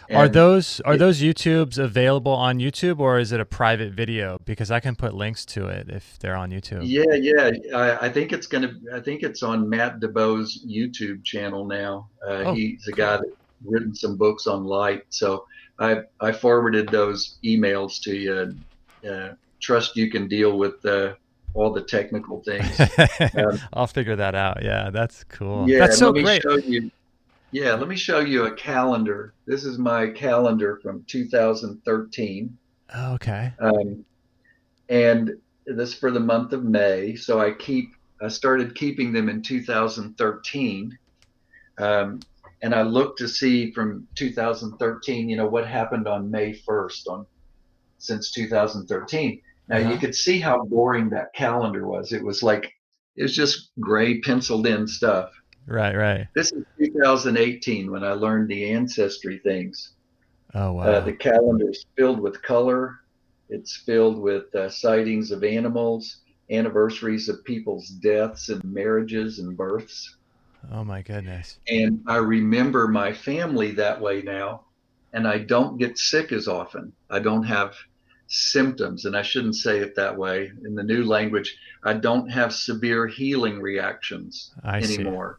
And are those YouTubes available on YouTube, or is it a private video? Because I can put links to it if they're on YouTube. Yeah. I think it's on Matt DeBoe's YouTube channel now. He's a guy that's written some books on light. So I forwarded those emails to you. Trust you can deal with all the technical things. I'll figure that out. Yeah, that's cool. Yeah, that's so let me great. Let me show you a calendar. This is my calendar from 2013. Oh, okay. And this for the month of May. So I started keeping them in 2013. And I looked to see from 2013, what happened on May 1st since 2013. Now you could see how boring that calendar was. It was just gray penciled in stuff. Right. This is 2018 when I learned the ancestry things. Oh, wow. The calendar's filled with color. It's filled with sightings of animals, anniversaries of people's deaths and marriages and births. Oh, my goodness. And I remember my family that way now, and I don't get sick as often. I don't have symptoms, and I shouldn't say it that way. In the new language, I don't have severe healing reactions anymore.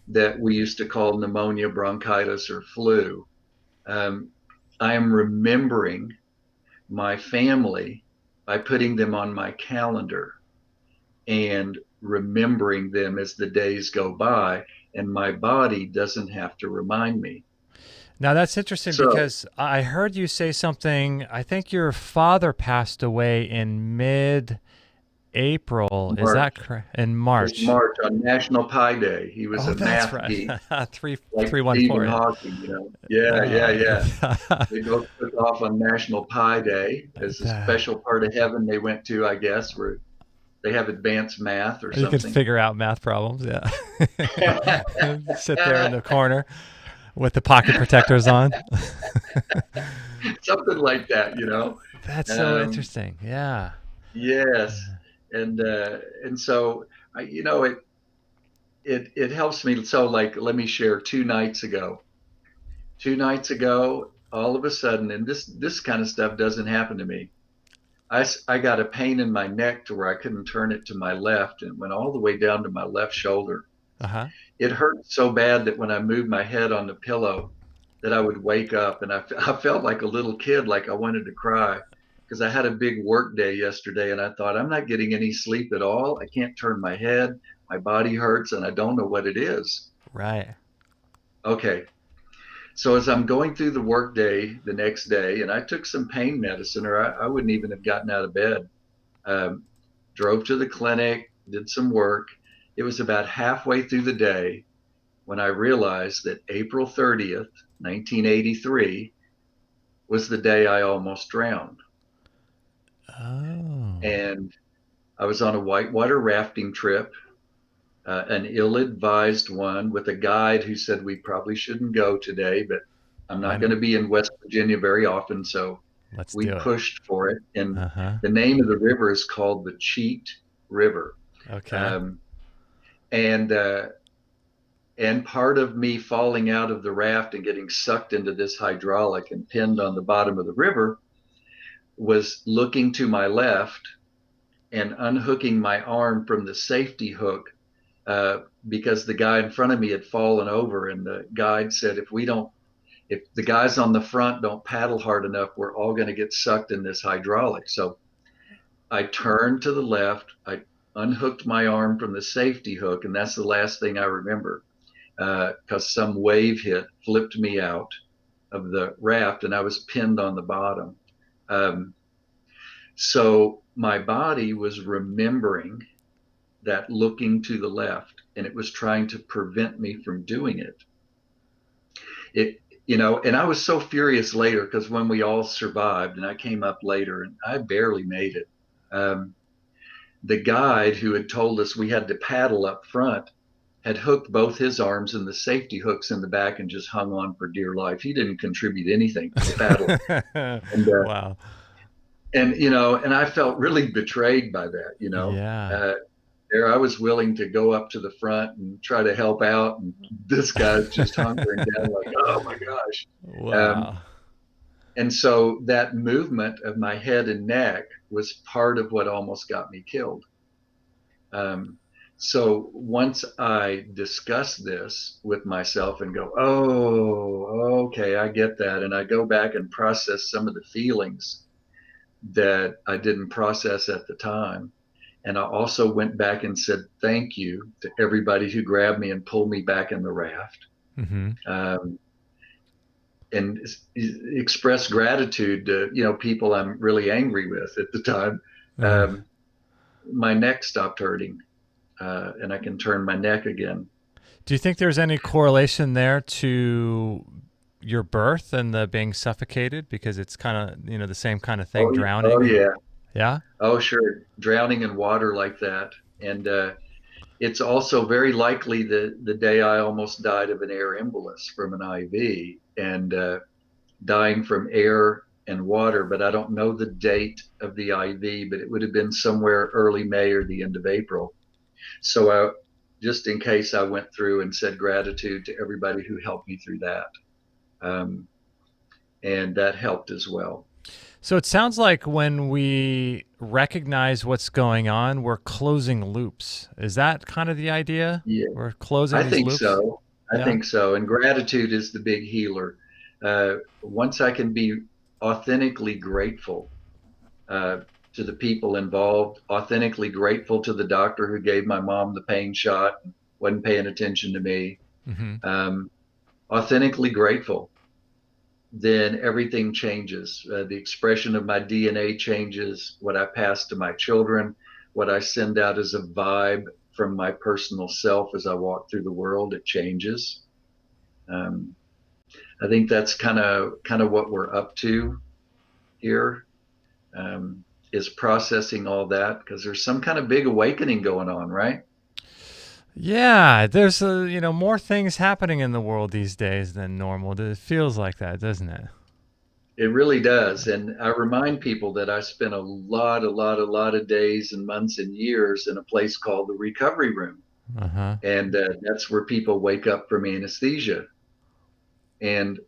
That we used to call pneumonia, bronchitis, or flu. I am remembering my family by putting them on my calendar and remembering them as the days go by, and my body doesn't have to remind me. Now that's interesting because I heard you say something. I think your father passed away in mid-April. Is that correct? In March. It's March, on National Pie Day. He was a math geek. 314. Stephen Hawking, Yeah. They both took off on National Pie Day as a special part of heaven they went to, I guess, where they have advanced math or something. You could figure out math problems, yeah. Sit there in the corner with the pocket protectors on. Something like that, That's so interesting. Yeah. Yes. And so, it helps me. So let me share 2 nights ago. 2 nights ago, all of a sudden, and this kind of stuff doesn't happen to me. I got a pain in my neck to where I couldn't turn it to my left, and went all the way down to my left shoulder. It hurt so bad that when I moved my head on the pillow, that I would wake up, and I felt like a little kid, like I wanted to cry, because I had a big work day yesterday, and I thought, I'm not getting any sleep at all. I can't turn my head. My body hurts, and I don't know what it is. Right. Okay. So as I'm going through the work day the next day, and I took some pain medicine, or I wouldn't even have gotten out of bed, drove to the clinic, did some work. It was about halfway through the day when I realized that April 30th, 1983 was the day I almost drowned. Oh. And I was on a whitewater rafting trip, an ill-advised one, with a guide who said we probably shouldn't go today, but I'm not going to be in West Virginia very often, so we pushed for it. And the name of the river is called the Cheat River. Okay. And part of me falling out of the raft and getting sucked into this hydraulic and pinned on the bottom of the river was looking to my left and unhooking my arm from the safety hook, because the guy in front of me had fallen over, and the guide said, if the guys on the front don't paddle hard enough, we're all going to get sucked in this hydraulic. So I turned to the left, I unhooked my arm from the safety hook, and that's the last thing I remember, because some wave hit, flipped me out of the raft, and I was pinned on the bottom. So my body was remembering that looking to the left, and it was trying to prevent me from doing it. And I was so furious later, because when we all survived and I came up later and I barely made it, the guide who had told us we had to paddle up front had hooked both his arms in the safety hooks in the back and just hung on for dear life. He didn't contribute anything to the paddle. Wow. And I felt really betrayed by that, Yeah. There I was willing to go up to the front and try to help out, and this guy's just hunkering down like, oh my gosh. Wow. And so that movement of my head and neck was part of what almost got me killed. So once I discuss this with myself and go, oh, okay, I get that. And I go back and process some of the feelings that I didn't process at the time. And I also went back and said thank you to everybody who grabbed me and pulled me back in the raft. Mm-hmm. And express gratitude to people I'm really angry with at the time. Mm-hmm. My neck stopped hurting, and I can turn my neck again. Do you think there's any correlation there to your birth and the being suffocated? Because it's kind of the same kind of thing, drowning. Oh yeah. Yeah. Oh sure, drowning in water like that, and it's also very likely the day I almost died of an air embolus from an IV, and dying from air and water, but I don't know the date of the IV, but it would have been somewhere early May or the end of April. So just in case, I went through and said gratitude to everybody who helped me through that, and that helped as well. So it sounds like when we recognize what's going on, we're closing loops. Is that kind of the idea? Yeah. We're closing these loops? I think so. And gratitude is the big healer. Once I can be authentically grateful to the people involved, authentically grateful to the doctor who gave my mom the pain shot, wasn't paying attention to me, mm-hmm. Authentically grateful, then everything changes. The expression of my DNA changes, what I pass to my children, what I send out as a vibe from my personal self as I walk through the world, it changes. I think that's kind of what we're up to here, is processing all that, because there's some kind of big awakening going on, right? Yeah, there's more things happening in the world these days than normal. It feels like that, doesn't it? It really does. And I remind people that I spent a lot of days and months and years in a place called the recovery room. Uh-huh. And that's where people wake up from anesthesia. And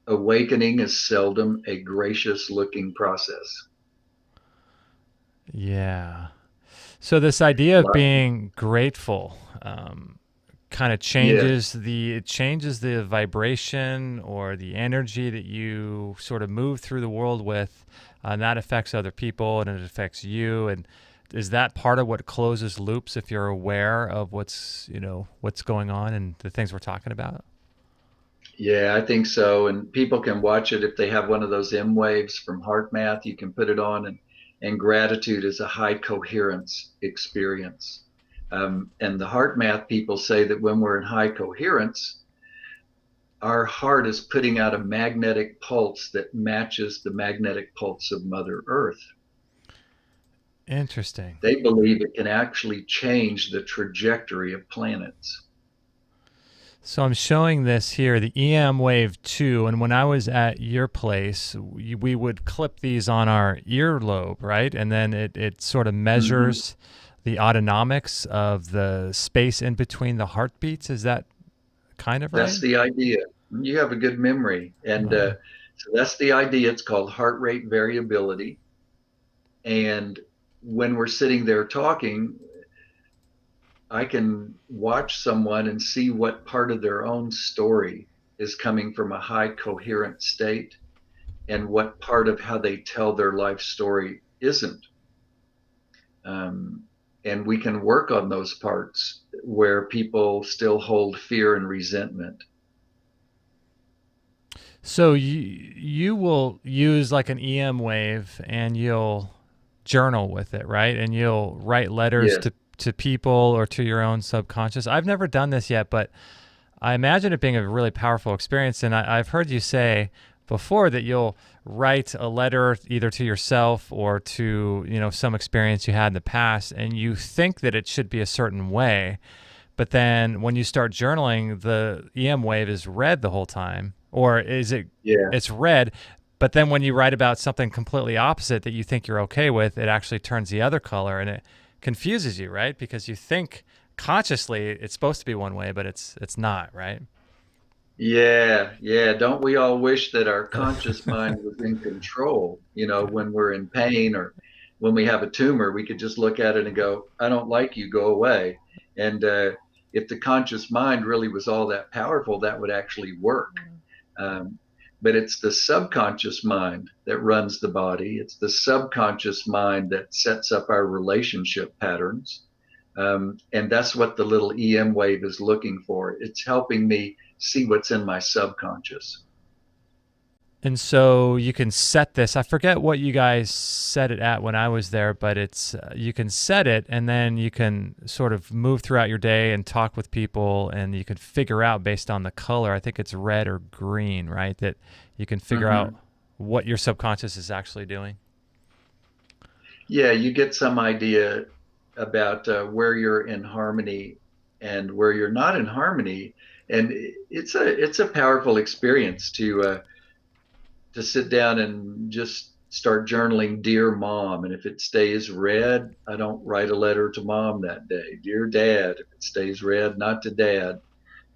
awakening is seldom a gracious looking process. Yeah. So this idea of being grateful kind of changes the vibration or the energy that you sort of move through the world with, and that affects other people and it affects you. And is that part of what closes loops, if you're aware of what's going on and the things we're talking about? Yeah, I think so. And people can watch it if they have one of those M waves from HeartMath. You can put it on, and gratitude is a high coherence experience. And the HeartMath people say that when we're in high coherence, our heart is putting out a magnetic pulse that matches the magnetic pulse of Mother Earth. Interesting. They believe it can actually change the trajectory of planets. So I'm showing this here, the EM Wave 2, and when I was at your place, we would clip these on our earlobe, right? And then it sort of measures mm-hmm. the autonomics of the space in between the heartbeats. Is that kind of right? That's the idea. You have a good memory. And so that's the idea. It's called heart rate variability. And when we're sitting there talking, I can watch someone and see what part of their own story is coming from a high coherent state and what part of how they tell their life story isn't. And we can work on those parts where people still hold fear and resentment. So you will use like an EM wave and you'll journal with it, right? And you'll write letters Yes. to people or to your own subconscious. I've never done this yet, but I imagine it being a really powerful experience. And I've heard you say before that you'll write a letter either to yourself or to, some experience you had in the past, and you think that it should be a certain way. But then when you start journaling, the EM wave is red the whole time. Or is it, Yeah. it's red, but then when you write about something completely opposite that you think you're okay with, it actually turns the other color, and it confuses you, right? Because you think consciously it's supposed to be one way, but it's not, right? Yeah. Don't we all wish that our conscious mind was in control? When we're in pain or when we have a tumor, we could just look at it and go, I don't like you, go away. And if the conscious mind really was all that powerful, that would actually work. But it's the subconscious mind that runs the body. It's the subconscious mind that sets up our relationship patterns. And that's what the little EM wave is looking for. It's helping me see what's in my subconscious. And so you can set this. I forget what you guys set it at when I was there, but it's you can set it, and then you can sort of move throughout your day and talk with people, and you can figure out based on the color. I think it's red or green, right? That you can figure out what your subconscious is actually doing. Yeah, you get some idea about where you're in harmony and where you're not in harmony, and it's a powerful experience to sit down and just start journaling, dear mom. And if it stays red, I don't write a letter to mom that day. Dear dad, if it stays red, not to dad.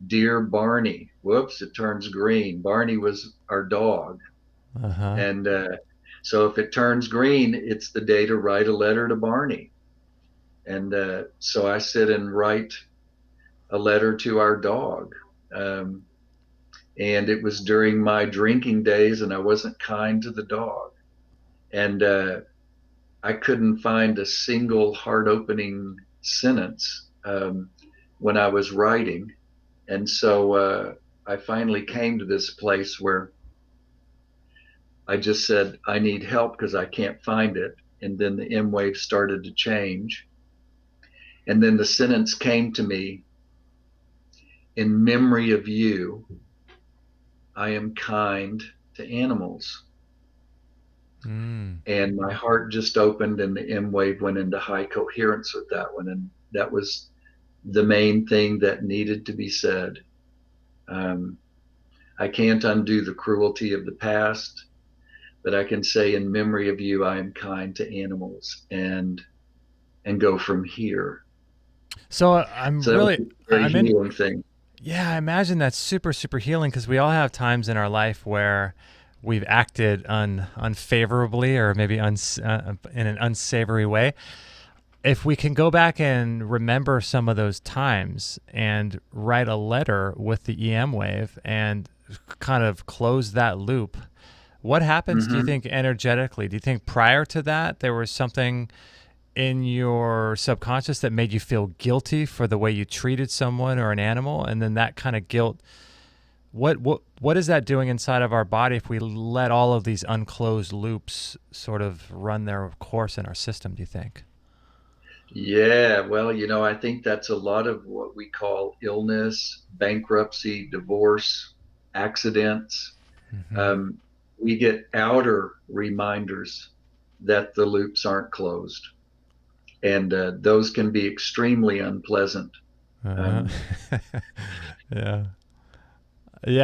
Dear Barney, whoops, it turns green. Barney was our dog. And so if it turns green, it's the day to write a letter to Barney. And so I sit and write a letter to our dog. And it was during my drinking days, and I wasn't kind to the dog. And I couldn't find a single heart-opening sentence when I was writing. And so I finally came to this place where I just said, I need help because I can't find it. And then the M wave started to change. And then the sentence came to me, in memory of you, I am kind to animals. And my heart just opened, and the M wave went into high coherence with that one. And that was the main thing that needed to be said. I can't undo the cruelty of the past, but I can say, in memory of you, I am kind to animals, and go from here. So I'm healing thing. Yeah, I imagine that's super, super healing, because we all have times in our life where we've acted unfavorably or maybe in an unsavory way. If we can go back and remember some of those times and write a letter with the EM wave and kind of close that loop, what happens, do you think, energetically? Do you think prior to that there was something in your subconscious that made you feel guilty for the way you treated someone or an animal? And then that kind of guilt, what is that doing inside of our body if we let all of these unclosed loops sort of run their course in our system, do you think? Yeah, well, I think that's a lot of what we call illness, bankruptcy, divorce, accidents. We get outer reminders that the loops aren't closed. And those can be extremely unpleasant. Yeah,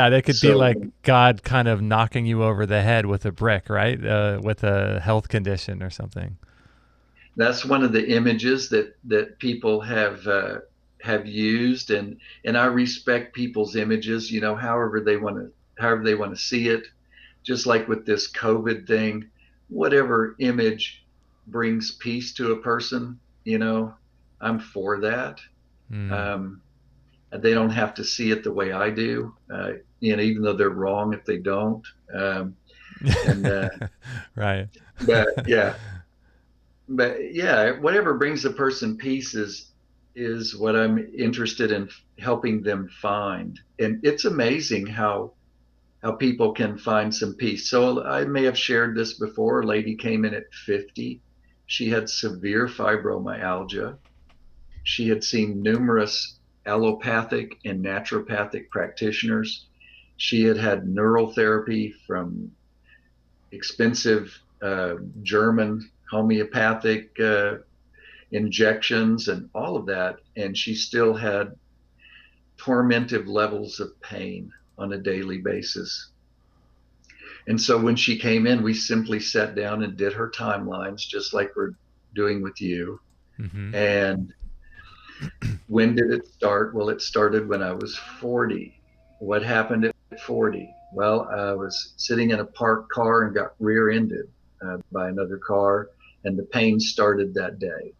they could be like God kind of knocking you over the head with a brick, right? With a health condition or something. That's one of the images that people have have used, and I respect people's images, however they want to see it. Just like with this COVID thing, whatever image brings peace to a person, I'm for that. They don't have to see it the way I do, even though they're wrong if they don't. Right. But yeah, whatever brings a person peace is what I'm interested in helping them find. And it's amazing how people can find some peace. So I may have shared this before. A lady came in at 50. She had severe fibromyalgia. She had seen numerous allopathic and naturopathic practitioners. She had had neural therapy from expensive German homeopathic injections and all of that. And she still had tormentive levels of pain on a daily basis. And so when she came in, we simply sat down and did her timelines, just like we're doing with you. And when did it start? Well, it started when I was 40. What happened at 40? Well, I was sitting in a parked car and got rear-ended by another car, and the pain started that day.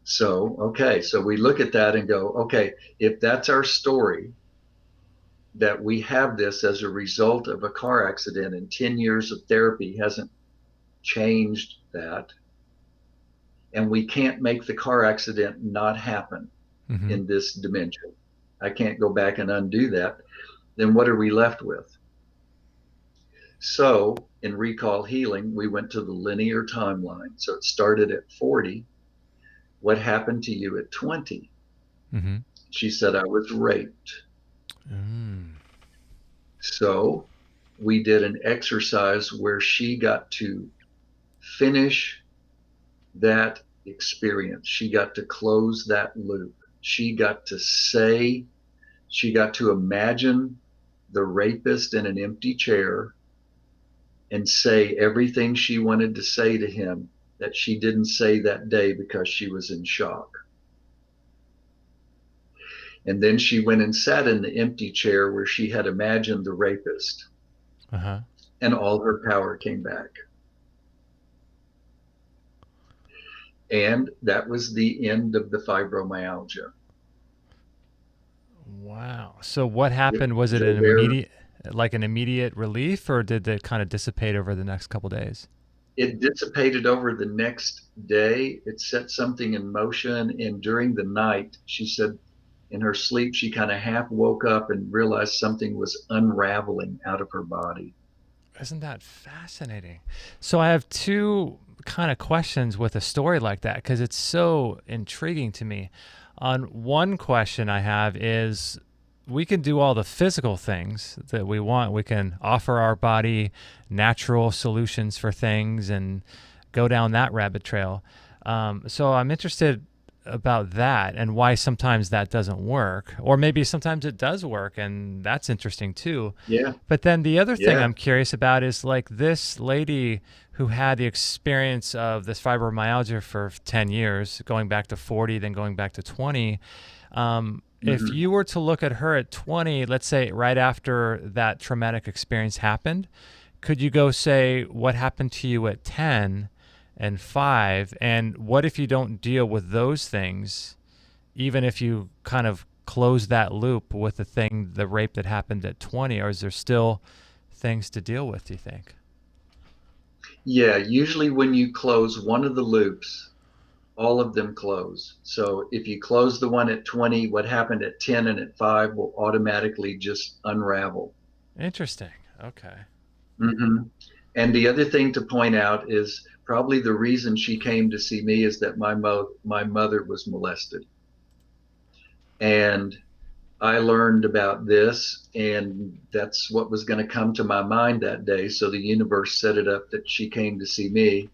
So, okay, so we look at that and go, okay, if that's our story, that we have this as a result of a car accident and 10 years of therapy hasn't changed that, and we can't make the car accident not happen in this dimension. I can't go back and undo that. Then what are we left with? So in recall healing, we went to the linear timeline. So it started at 40. What happened to you at 20? She said, I was raped. So we did an exercise where she got to finish that experience. She got to close that loop. She got to imagine the rapist in an empty chair and say everything she wanted to say to him that she didn't say that day because she was in shock. And then she went and sat in the empty chair where she had imagined the rapist. And all her power came back. And that was the end of the fibromyalgia. Wow. So what happened? Was it an immediate relief, or did it kind of dissipate over the next couple of days? It dissipated over the next day. It set something in motion. And during the night, she said in her sleep, she kind of half woke up and realized something was unraveling out of her body. Isn't that fascinating? So I have two kind of questions with a story like that, because it's so intriguing to me. On one question I have is, we can do all the physical things that we want. We can offer our body natural solutions for things and go down that rabbit trail. So I'm interested about that and why sometimes that doesn't work, or maybe sometimes it does work, and that's interesting too. Yeah. But then the other thing I'm curious about is, like, this lady who had the experience of this fibromyalgia for 10 years, going back to 40, then going back to 20. If you were to look at her at 20, let's say right after that traumatic experience happened, could you go say, what happened to you at 10 and 5? And what if you don't deal with those things, even if you kind of close that loop with the rape that happened at 20, or is there still things to deal with, do you think? Yeah, usually when you close one of the loops, all of them close. So if you close the one at 20, what happened at 10 and at 5 will automatically just unravel. Interesting. Okay. And the other thing to point out is probably the reason she came to see me is that my mother was molested. And I learned about this, and that's what was going to come to my mind that day. So the universe set it up that she came to see me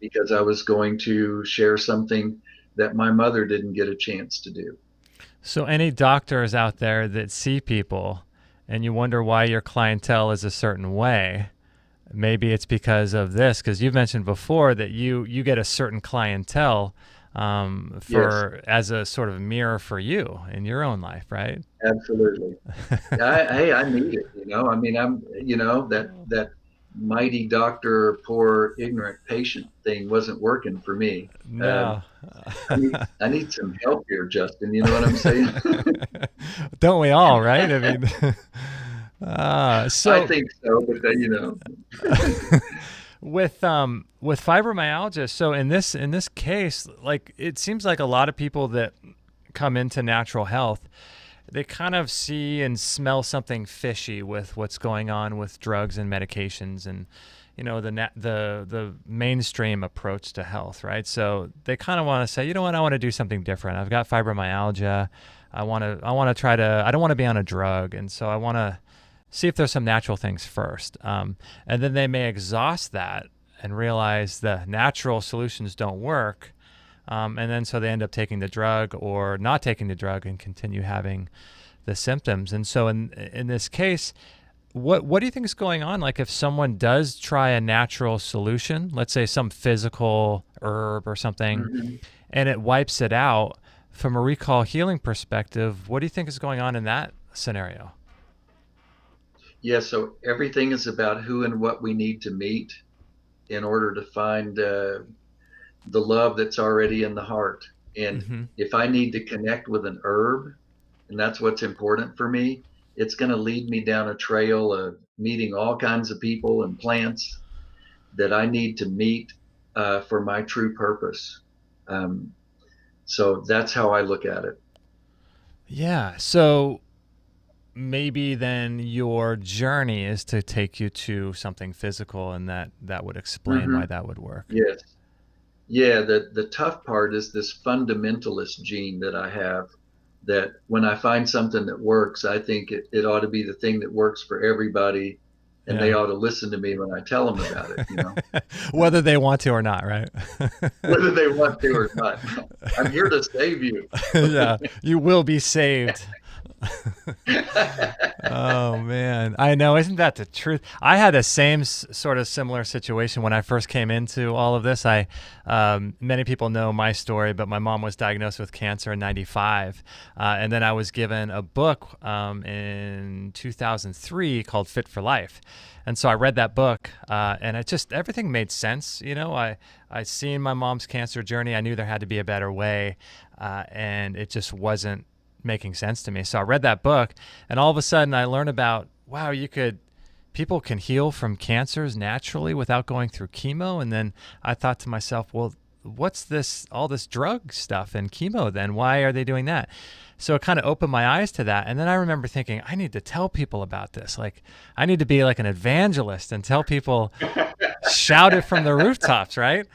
because I was going to share something that my mother didn't get a chance to do. So any doctors out there that see people and you wonder why your clientele is a certain way, maybe it's because of this, because you've mentioned before that you get a certain clientele as a sort of mirror for you in your own life, right? Absolutely. Hey, I need it. I mean, that mighty doctor, poor ignorant patient thing wasn't working for me. No. I need some help here, Justin. You know what I'm saying? Don't we all, right? I mean, I think so, but with fibromyalgia, so in this case, like, it seems like a lot of people that come into natural health, they kind of see and smell something fishy with what's going on with drugs and medications and the mainstream approach to health, right? So they kind of want to say, you know what, I want to do something different. I've got fibromyalgia. I want to try to. I don't want to be on a drug, and so I want to see if there's some natural things first. And then they may exhaust that and realize the natural solutions don't work. And then so they end up taking the drug or not taking the drug and continue having the symptoms. And so in this case, what do you think is going on? Like, if someone does try a natural solution, let's say some physical herb or something, and it wipes it out, from a recall healing perspective, what do you think is going on in that scenario? Yeah, so everything is about who and what we need to meet in order to find the love that's already in the heart. And if I need to connect with an herb, and that's what's important for me, it's going to lead me down a trail of meeting all kinds of people and plants that I need to meet for my true purpose. So that's how I look at it. Yeah. So maybe then your journey is to take you to something physical, and that would explain why that would work. Yes. Yeah. The tough part is this fundamentalist gene that I have, that when I find something that works, I think it ought to be the thing that works for everybody. And they ought to listen to me when I tell them about it, Whether they want to or not, right? Whether they want to or not. I'm here to save you. Yeah, you will be saved. Oh man, I know. Isn't that the truth? I had the same sort of similar situation when I first came into all of this. Many people know my story, but my mom was diagnosed with cancer in '95, and then I was given a book in 2003 called Fit for Life. And so I read that book, and everything made sense. I seen my mom's cancer journey. I knew there had to be a better way, and it just wasn't making sense to me. So I read that book, and all of a sudden I learned about, wow, people can heal from cancers naturally without going through chemo. And then I thought to myself, well, what's all this drug stuff and chemo then? Why are they doing that? So it kind of opened my eyes to that. And then I remember thinking, I need to tell people about this. Like, I need to be like an evangelist and tell people, shout it from the rooftops, right?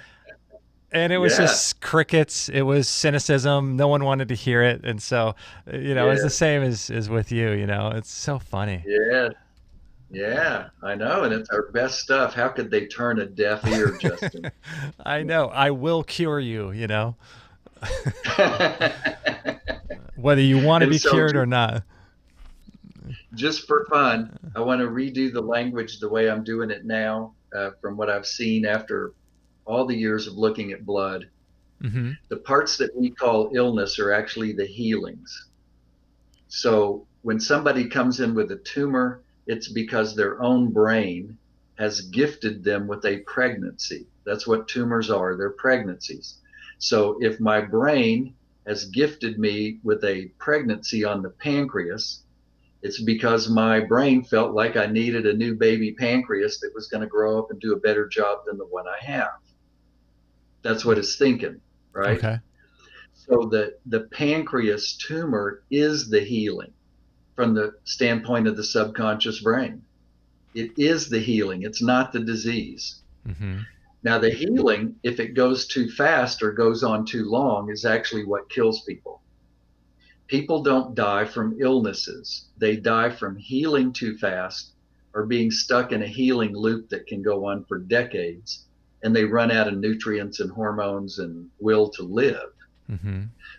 And it was just crickets. It was cynicism. No one wanted to hear it. And so, it's the same as with you, it's so funny. Yeah. Yeah, I know. And it's our best stuff. How could they turn a deaf ear, Justin? I know. I will cure you, whether you want to be cured or not. Just for fun, I want to redo the language the way I'm doing it now, from what I've seen after all the years of looking at blood. The parts that we call illness are actually the healings. So when somebody comes in with a tumor, it's because their own brain has gifted them with a pregnancy. That's what tumors are. They're pregnancies. So if my brain has gifted me with a pregnancy on the pancreas, it's because my brain felt like I needed a new baby pancreas that was going to grow up and do a better job than the one I have. That's what it's thinking, right? Okay. So the pancreas tumor is the healing from the standpoint of the subconscious brain. It is the healing. It's not the disease. Now, the healing, if it goes too fast or goes on too long, is actually what kills people. People don't die from illnesses. They die from healing too fast or being stuck in a healing loop that can go on for decades, and they run out of nutrients and hormones and will to live.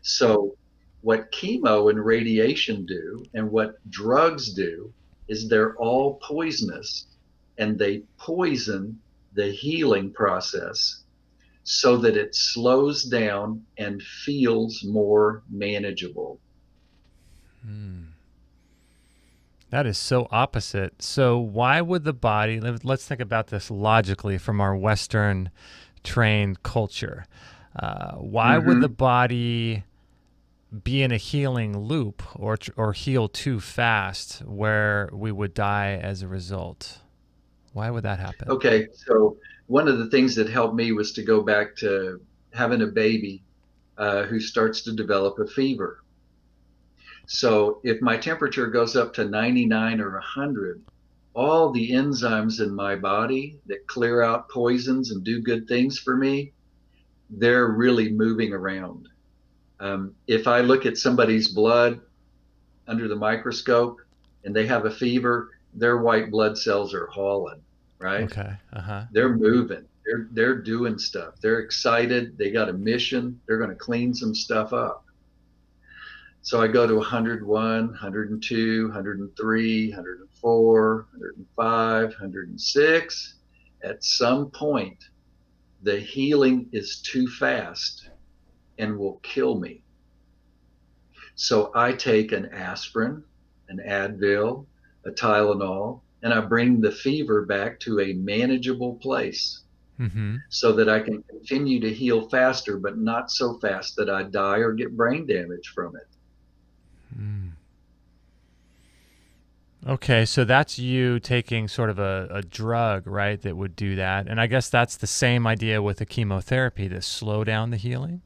So what chemo and radiation do and what drugs do is they're all poisonous, and they poison the healing process. so that it slows down and feels more manageable. That is so opposite. So why would the body, let's think about this logically from our Western trained culture. Why would the body be in a healing loop or heal too fast where we would die as a result? Why would that happen? Okay, so one of the things that helped me was to go back to having a baby who starts to develop a fever. So if my temperature goes up to 99 or 100, all the enzymes in my body that clear out poisons and do good things for me, they're really moving around. If I look at somebody's blood under the microscope and they have a fever, their white blood cells are hauling, right? Okay. They're moving. They're doing stuff. They're excited. They got a mission. They're going to clean some stuff up. So I go to 101, 102, 103, 104, 105, 106. At some point, the healing is too fast and will kill me. So I take an aspirin, an Advil, a Tylenol, and I bring the fever back to a manageable place so that I can continue to heal faster, but not so fast that I die or get brain damage from it. Okay, so that's you taking sort of a drug, right, that would do that. And I guess that's the same idea with the chemotherapy to slow down the healing?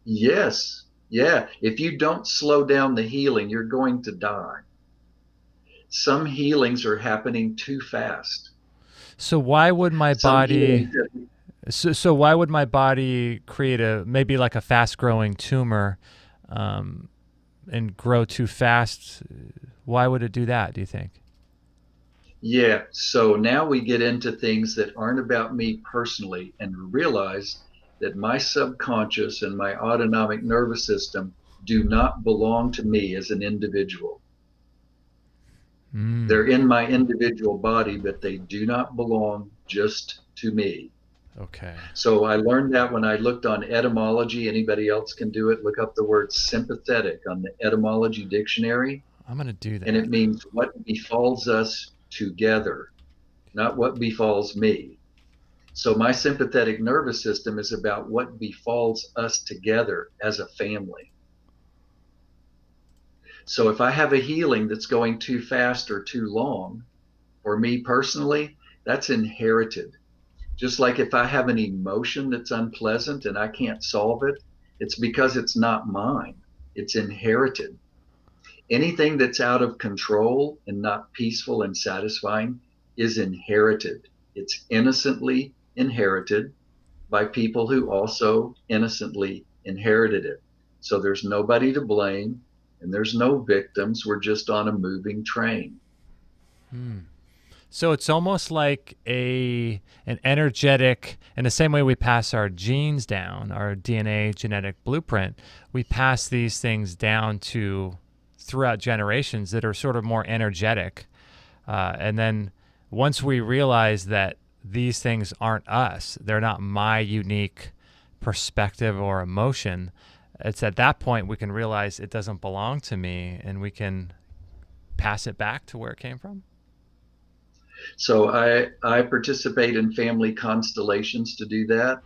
Yes. Yeah. If you don't slow down the healing, you're going to die. Some healings are happening too fast. So why would my body so why would my body create maybe like a fast growing tumor and grow too fast? Why would it do that, do you think? Yeah. So now we get into things that aren't about me personally and realize that my subconscious and my autonomic nervous system do not belong to me as an individual. They're in my individual body, but they do not belong just to me. Okay. So I learned that when I looked on etymology. Anybody else can do it. Look up the word sympathetic on the etymology dictionary. I'm going to do that. And it means what befalls us together, not what befalls me. So my sympathetic nervous system is about what befalls us together as a family. So if I have a healing that's going too fast or too long, for me personally, that's inherited. Just like if I have an emotion that's unpleasant and I can't solve it, it's because it's not mine. It's inherited. Anything that's out of control and not peaceful and satisfying is inherited. It's innocently inherited by people who also innocently inherited it. So there's nobody to blame and there's no victims. We're just on a moving train. So it's almost like an energetic, in the same way we pass our genes down, our DNA genetic blueprint, we pass these things down to throughout generations that are sort of more energetic. And then once we realize that these things aren't us, they're not my unique perspective or emotion, it's at that point we can realize it doesn't belong to me and we can pass it back to where it came from. So I participate in family constellations to do that.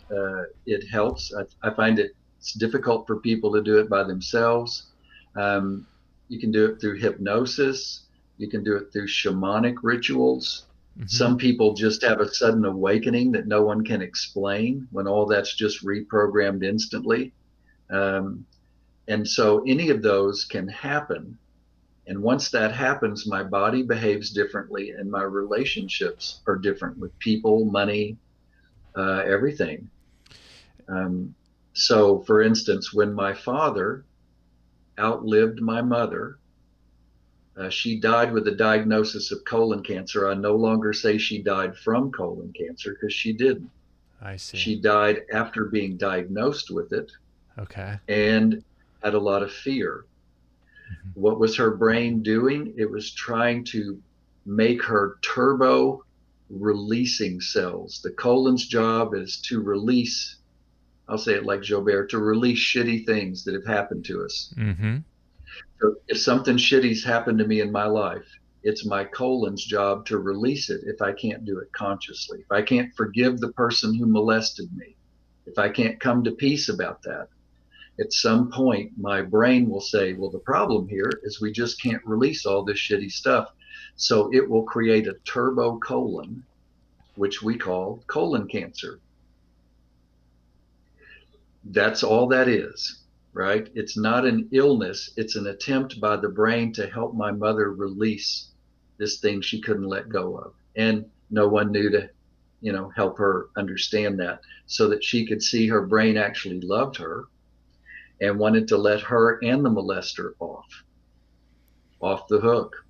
It helps. I find it's difficult for people to do it by themselves. You can do it through hypnosis. You can do it through shamanic rituals. Some people just have a sudden awakening that no one can explain when all that's just reprogrammed instantly. And so any of those can happen. And once that happens, my body behaves differently and my relationships are different with people, money, everything. So for instance, when my father outlived my mother, she died with a diagnosis of colon cancer. I no longer say she died from colon cancer because she didn't. I see. She died after being diagnosed with it. Okay. And had a lot of fear. What was her brain doing? It was trying to make her turbo releasing cells. The colon's job is to release, I'll say it like Joubert, to release shitty things that have happened to us. Mm-hmm. So if something shitty's happened to me in my life, it's my colon's job to release it if I can't do it consciously. If I can't forgive the person who molested me, if I can't come to peace about that, at some point my brain will say, well, the problem here is we just can't release all this shitty stuff. So it will create a turbo colon, which we call colon cancer. That's all that is, right? It's not an illness. It's an attempt by the brain to help my mother release this thing she couldn't let go of. And no one knew to, help her understand that, so that she could see her brain actually loved her and wanted to let her and the molester off the hook.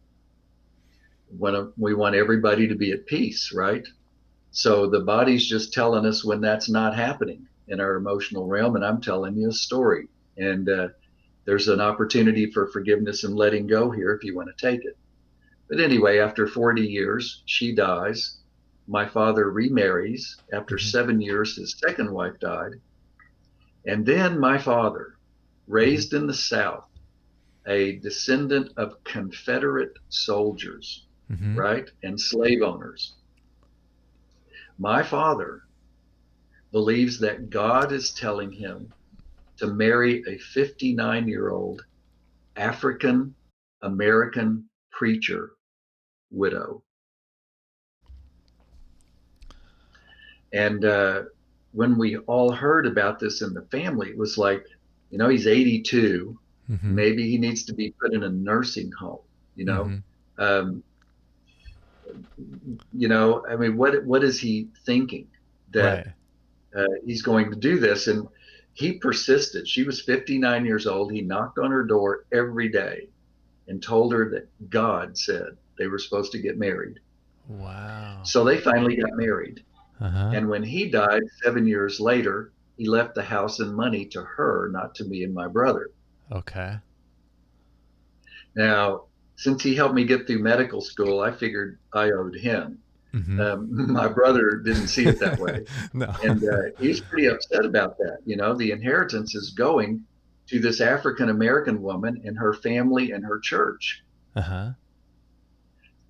We want everybody to be at peace, right? So the body's just telling us when that's not happening in our emotional realm, and I'm telling you a story. And there's an opportunity for forgiveness and letting go here if you want to take it. But anyway, after 40 years, she dies. My father remarries. After 7 years, his second wife died. And then my father, raised in the South, a descendant of Confederate soldiers, right, and slave owners. My father believes that God is telling him to marry a 59-year-old African American preacher widow. And when we all heard about this in the family, it was like, he's 82. Maybe he needs to be put in a nursing home, I mean, what is he thinking that he's going to do this? And he persisted. She was 59 years old. He knocked on her door every day and told her that God said they were supposed to get married. Wow. So they finally got married. And when he died 7 years later, he left the house and money to her, not to me and my brother. Okay. Now, since he helped me get through medical school, I figured I owed him. My brother didn't see it that way. No. And he's pretty upset about that. The inheritance is going to this African-American woman and her family and her church.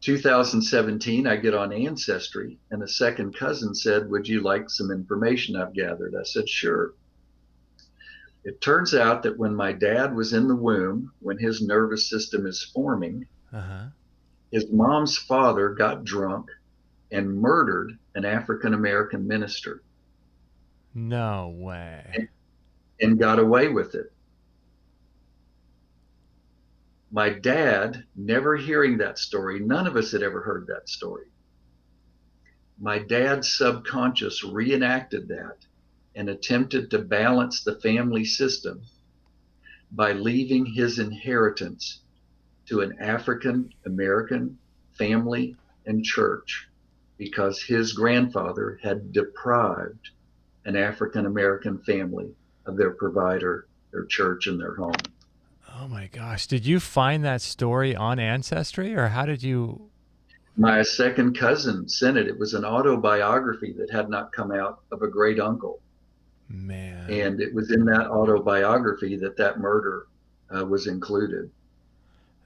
2017, I get on Ancestry, and a second cousin said, would you like some information I've gathered? I said, sure. It turns out that when my dad was in the womb, when his nervous system is forming, his mom's father got drunk and murdered an African-American minister. No way. And got away with it. My dad, never hearing that story, none of us had ever heard that story. My dad's subconscious reenacted that and attempted to balance the family system by leaving his inheritance to an African American family and church, because his grandfather had deprived an African American family of their provider, their church, and their home. Oh my gosh. Did you find that story on Ancestry, or how did you? My second cousin sent it. It was an autobiography that had not come out of a great uncle. Man. And it was in that autobiography that murder was included.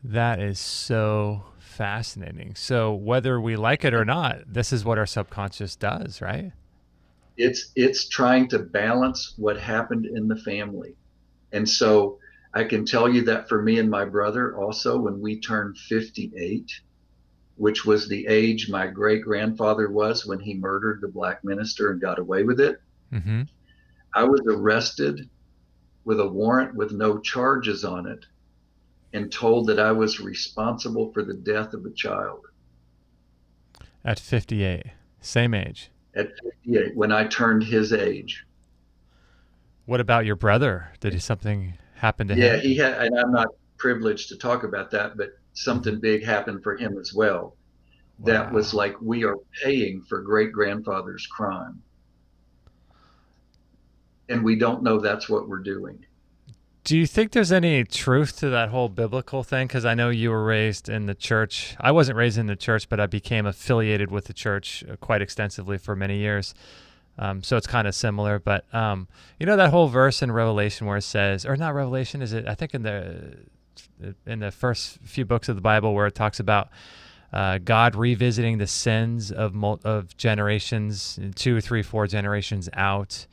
That is so fascinating. So whether we like it or not, this is what our subconscious does, right? It's trying to balance what happened in the family. And so I can tell you that for me and my brother also, when we turned 58, which was the age my great-grandfather was when he murdered the black minister and got away with it, I was arrested with a warrant with no charges on it and told that I was responsible for the death of a child. At 58, same age. At 58, when I turned his age. What about your brother? Did something happen to him? Yeah, he had, and I'm not privileged to talk about that, but something big happened for him as well. Wow. That was like, we are paying for great-grandfather's crime. And we don't know that's what we're doing. Do you think there's any truth to that whole biblical thing? Because I know you were raised in the church. I wasn't raised in the church, but I became affiliated with the church quite extensively for many years. So it's kind of similar. But you know that whole verse in Revelation where it says, or not Revelation, is it? I think in the first few books of the Bible where it talks about God revisiting the sins of generations, 2, 3, 4 generations out.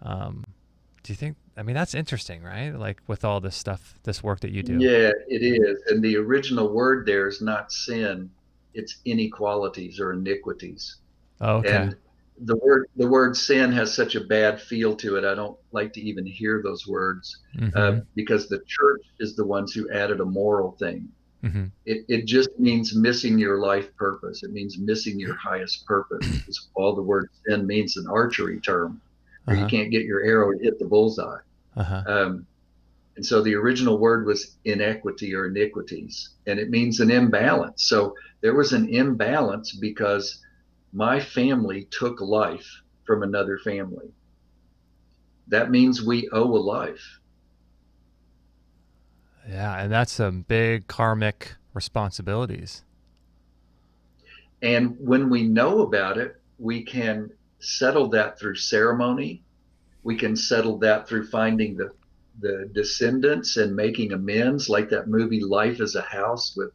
Do you think? I mean, that's interesting, right? Like with all this stuff, this work that you do. Yeah, it is. And the original word there is not sin, it's inequalities or iniquities. Oh, okay. And the word sin has such a bad feel to it. I don't like to even hear those words because the church is the ones who added a moral thing. Mm-hmm. It just means missing your life purpose. It means missing your highest purpose. It's all the word sin means, an archery term, where you can't get your arrow to hit the bullseye. And so the original word was inequity or iniquities, and it means an imbalance. So there was an imbalance because my family took life from another family. That means we owe a life. Yeah, and that's some big karmic responsibilities. And when we know about it, we can settle that through ceremony. We can settle that through finding the descendants and making amends, like that movie Life as a House with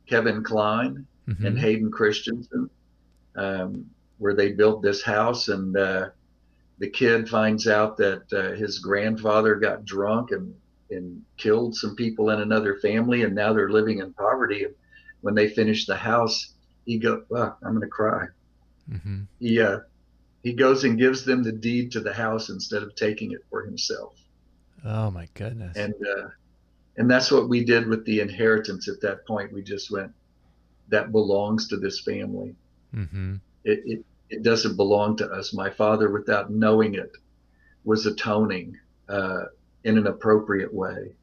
Kevin Kline and Hayden Christensen, where they built this house and the kid finds out that his grandfather got drunk and killed some people in another family, and now they're living in poverty. And when they finish the house, he goes, "Well, I'm going to cry." He goes and gives them the deed to the house instead of taking it for himself. Oh my goodness! And that's what we did with the inheritance. At that point, we just went, "That belongs to this family. It doesn't belong to us." My father, without knowing it, was atoning in an appropriate way.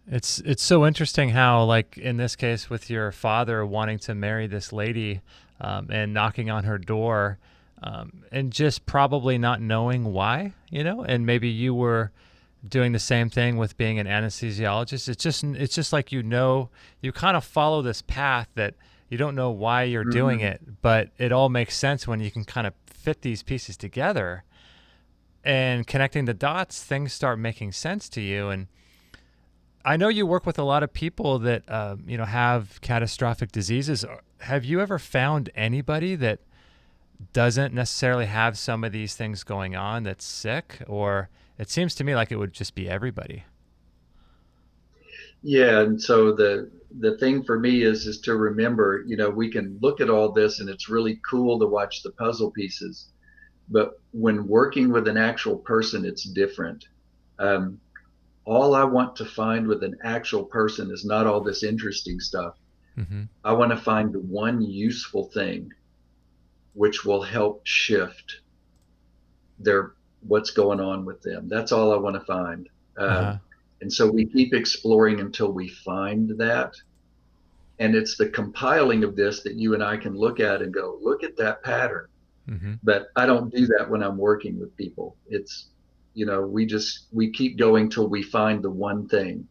It's so interesting how, like in this case with your father wanting to marry this lady and knocking on her door and just probably not knowing why, and maybe you were doing the same thing with being an anesthesiologist. It's just like, you kind of follow this path that you don't know why you're doing it, but it all makes sense when you can kind of fit these pieces together. And connecting the dots, things start making sense to you. And I know you work with a lot of people that have catastrophic diseases. Have you ever found anybody that doesn't necessarily have some of these things going on that's sick? Or it seems to me like it would just be everybody. Yeah, and so the thing for me is to remember, we can look at all this and it's really cool to watch the puzzle pieces. But when working with an actual person, it's different. All I want to find with an actual person is not all this interesting stuff. I want to find the one useful thing which will help shift what's going on with them. That's all I want to find. And so we keep exploring until we find that. And it's the compiling of this that you and I can look at and go, look at that pattern. But I don't do that when I'm working with people. It's, we keep going till we find the one thing.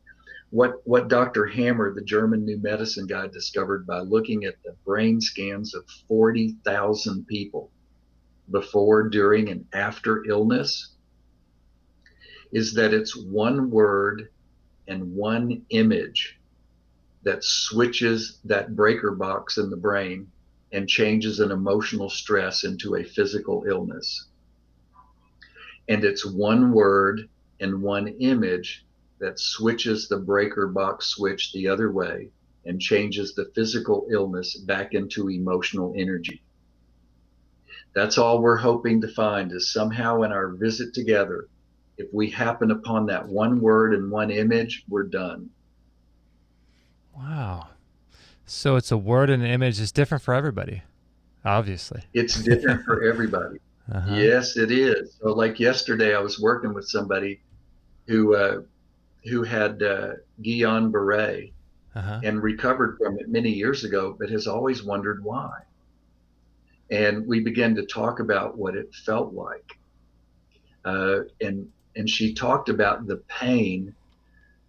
What Dr. Hammer, the German new medicine guy, discovered by looking at the brain scans of 40,000 people before, during, and after illness is that it's one word and one image that switches that breaker box in the brain and changes an emotional stress into a physical illness. And it's one word and one image that switches the breaker box switch the other way and changes the physical illness back into emotional energy. That's all we're hoping to find, is somehow in our visit together, if we happen upon that one word and one image, we're done. Wow. So it's a word and an image is different for everybody, obviously. It's different for everybody. Yes, it is. So like yesterday, I was working with somebody who had Guillain-Barré and recovered from it many years ago, but has always wondered why. And we began to talk about what it felt like. And she talked about the pain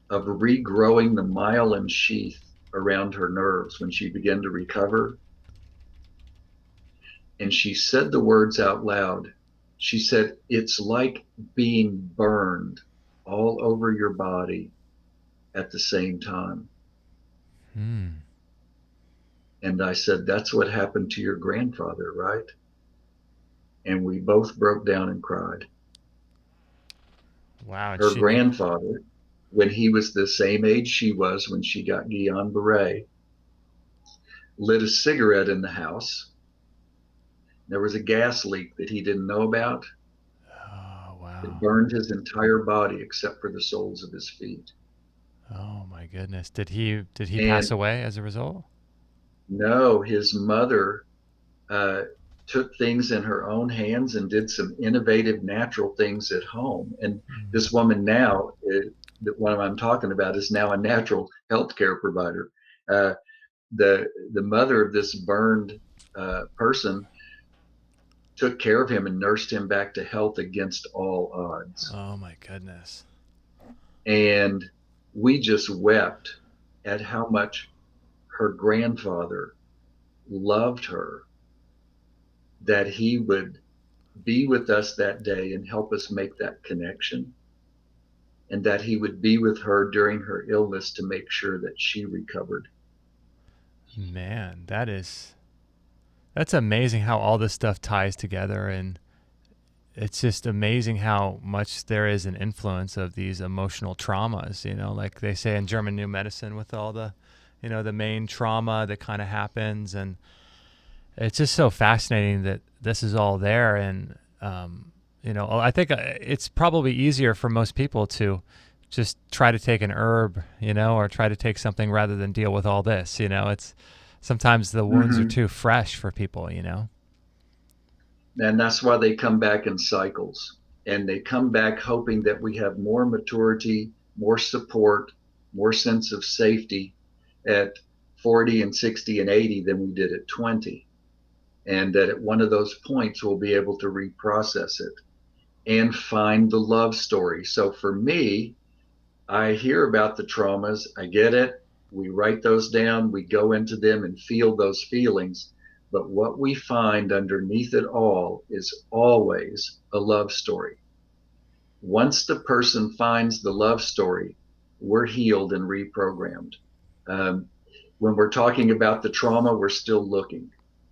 of regrowing the myelin sheath around her nerves when she began to recover. And she said the words out loud. She said, "It's like being burned all over your body at the same time." And I said, "That's what happened to your grandfather, right?" And we both broke down and cried. Wow. Her grandfather, when he was the same age she was when she got Guillain-Barré, lit a cigarette in the house. There was a gas leak that he didn't know about. Oh, wow. It burned his entire body except for the soles of his feet. Oh my goodness. Did he pass away as a result? No, his mother took things in her own hands and did some innovative natural things at home. And this woman now, the one I'm talking about, is now a natural healthcare provider. The mother of this burned person took care of him and nursed him back to health against all odds. Oh my goodness. And we just wept at how much her grandfather loved her, that he would be with us that day and help us make that connection, and that he would be with her during her illness to make sure that she recovered. Man, that's amazing how all this stuff ties together, and it's just amazing how much there is an influence of these emotional traumas, like they say in German New Medicine, with all the, the main trauma that kind of happens. And it's just so fascinating that this is all there. And, I think it's probably easier for most people to just try to take an herb, or try to take something rather than deal with all this. It's sometimes the wounds are too fresh for people, And that's why they come back in cycles, and they come back hoping that we have more maturity, more support, more sense of safety at 40 and 60 and 80 than we did at 20. And that at one of those points, we'll be able to reprocess it and find the love story. So for me, I hear about the traumas, I get it, we write those down, we go into them and feel those feelings. But what we find underneath it all is always a love story. Once the person finds the love story, we're healed and reprogrammed. When we're talking about the trauma, we're still looking.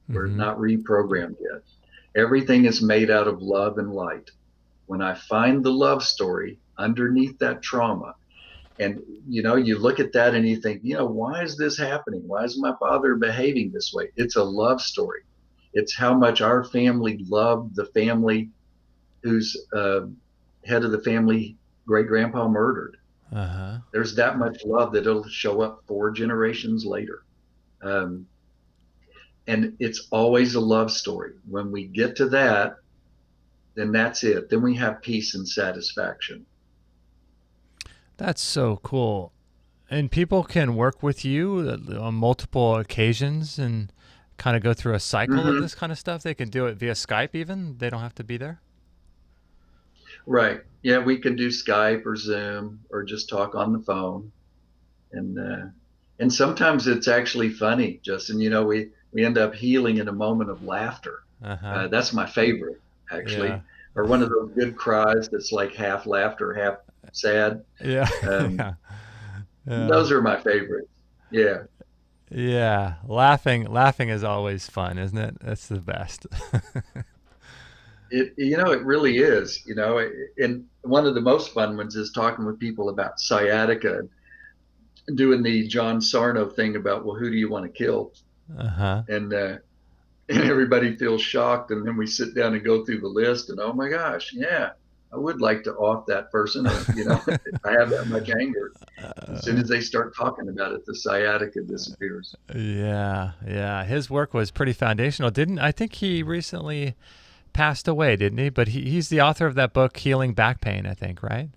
We're not reprogrammed yet. Everything is made out of love and light. When I find the love story underneath that trauma, and you look at that and you think, why is this happening? Why is my father behaving this way? It's a love story. It's how much our family loved the family whose head of the family great grandpa murdered. There's that much love that it'll show up 4 generations later. And it's always a love story. When we get to that, then that's it. Then we have peace and satisfaction. That's so cool. And people can work with you on multiple occasions and kind of go through a cycle of this kind of stuff. They can do it via Skype even. They don't have to be there. Right. Yeah, we can do Skype or Zoom or just talk on the phone. And sometimes it's actually funny, Justin. We end up healing in a moment of laughter. That's my favorite, actually. Yeah. Or one of those good cries that's like half laughter, half sad. Yeah. Those are my favorites. Yeah. Yeah. Laughing is always fun, isn't it? That's the best. It really is, and one of the most fun ones is talking with people about sciatica, doing the John Sarno thing about, well, who do you want to kill? And everybody feels shocked, and then we sit down and go through the list, and oh my gosh, yeah, I would like to off that person. If I have that much anger, as soon as they start talking about it, the sciatica disappears. Yeah. His work was pretty foundational. I think he recently passed away, didn't he? But he's the author of that book, Healing Back Pain, I think, right?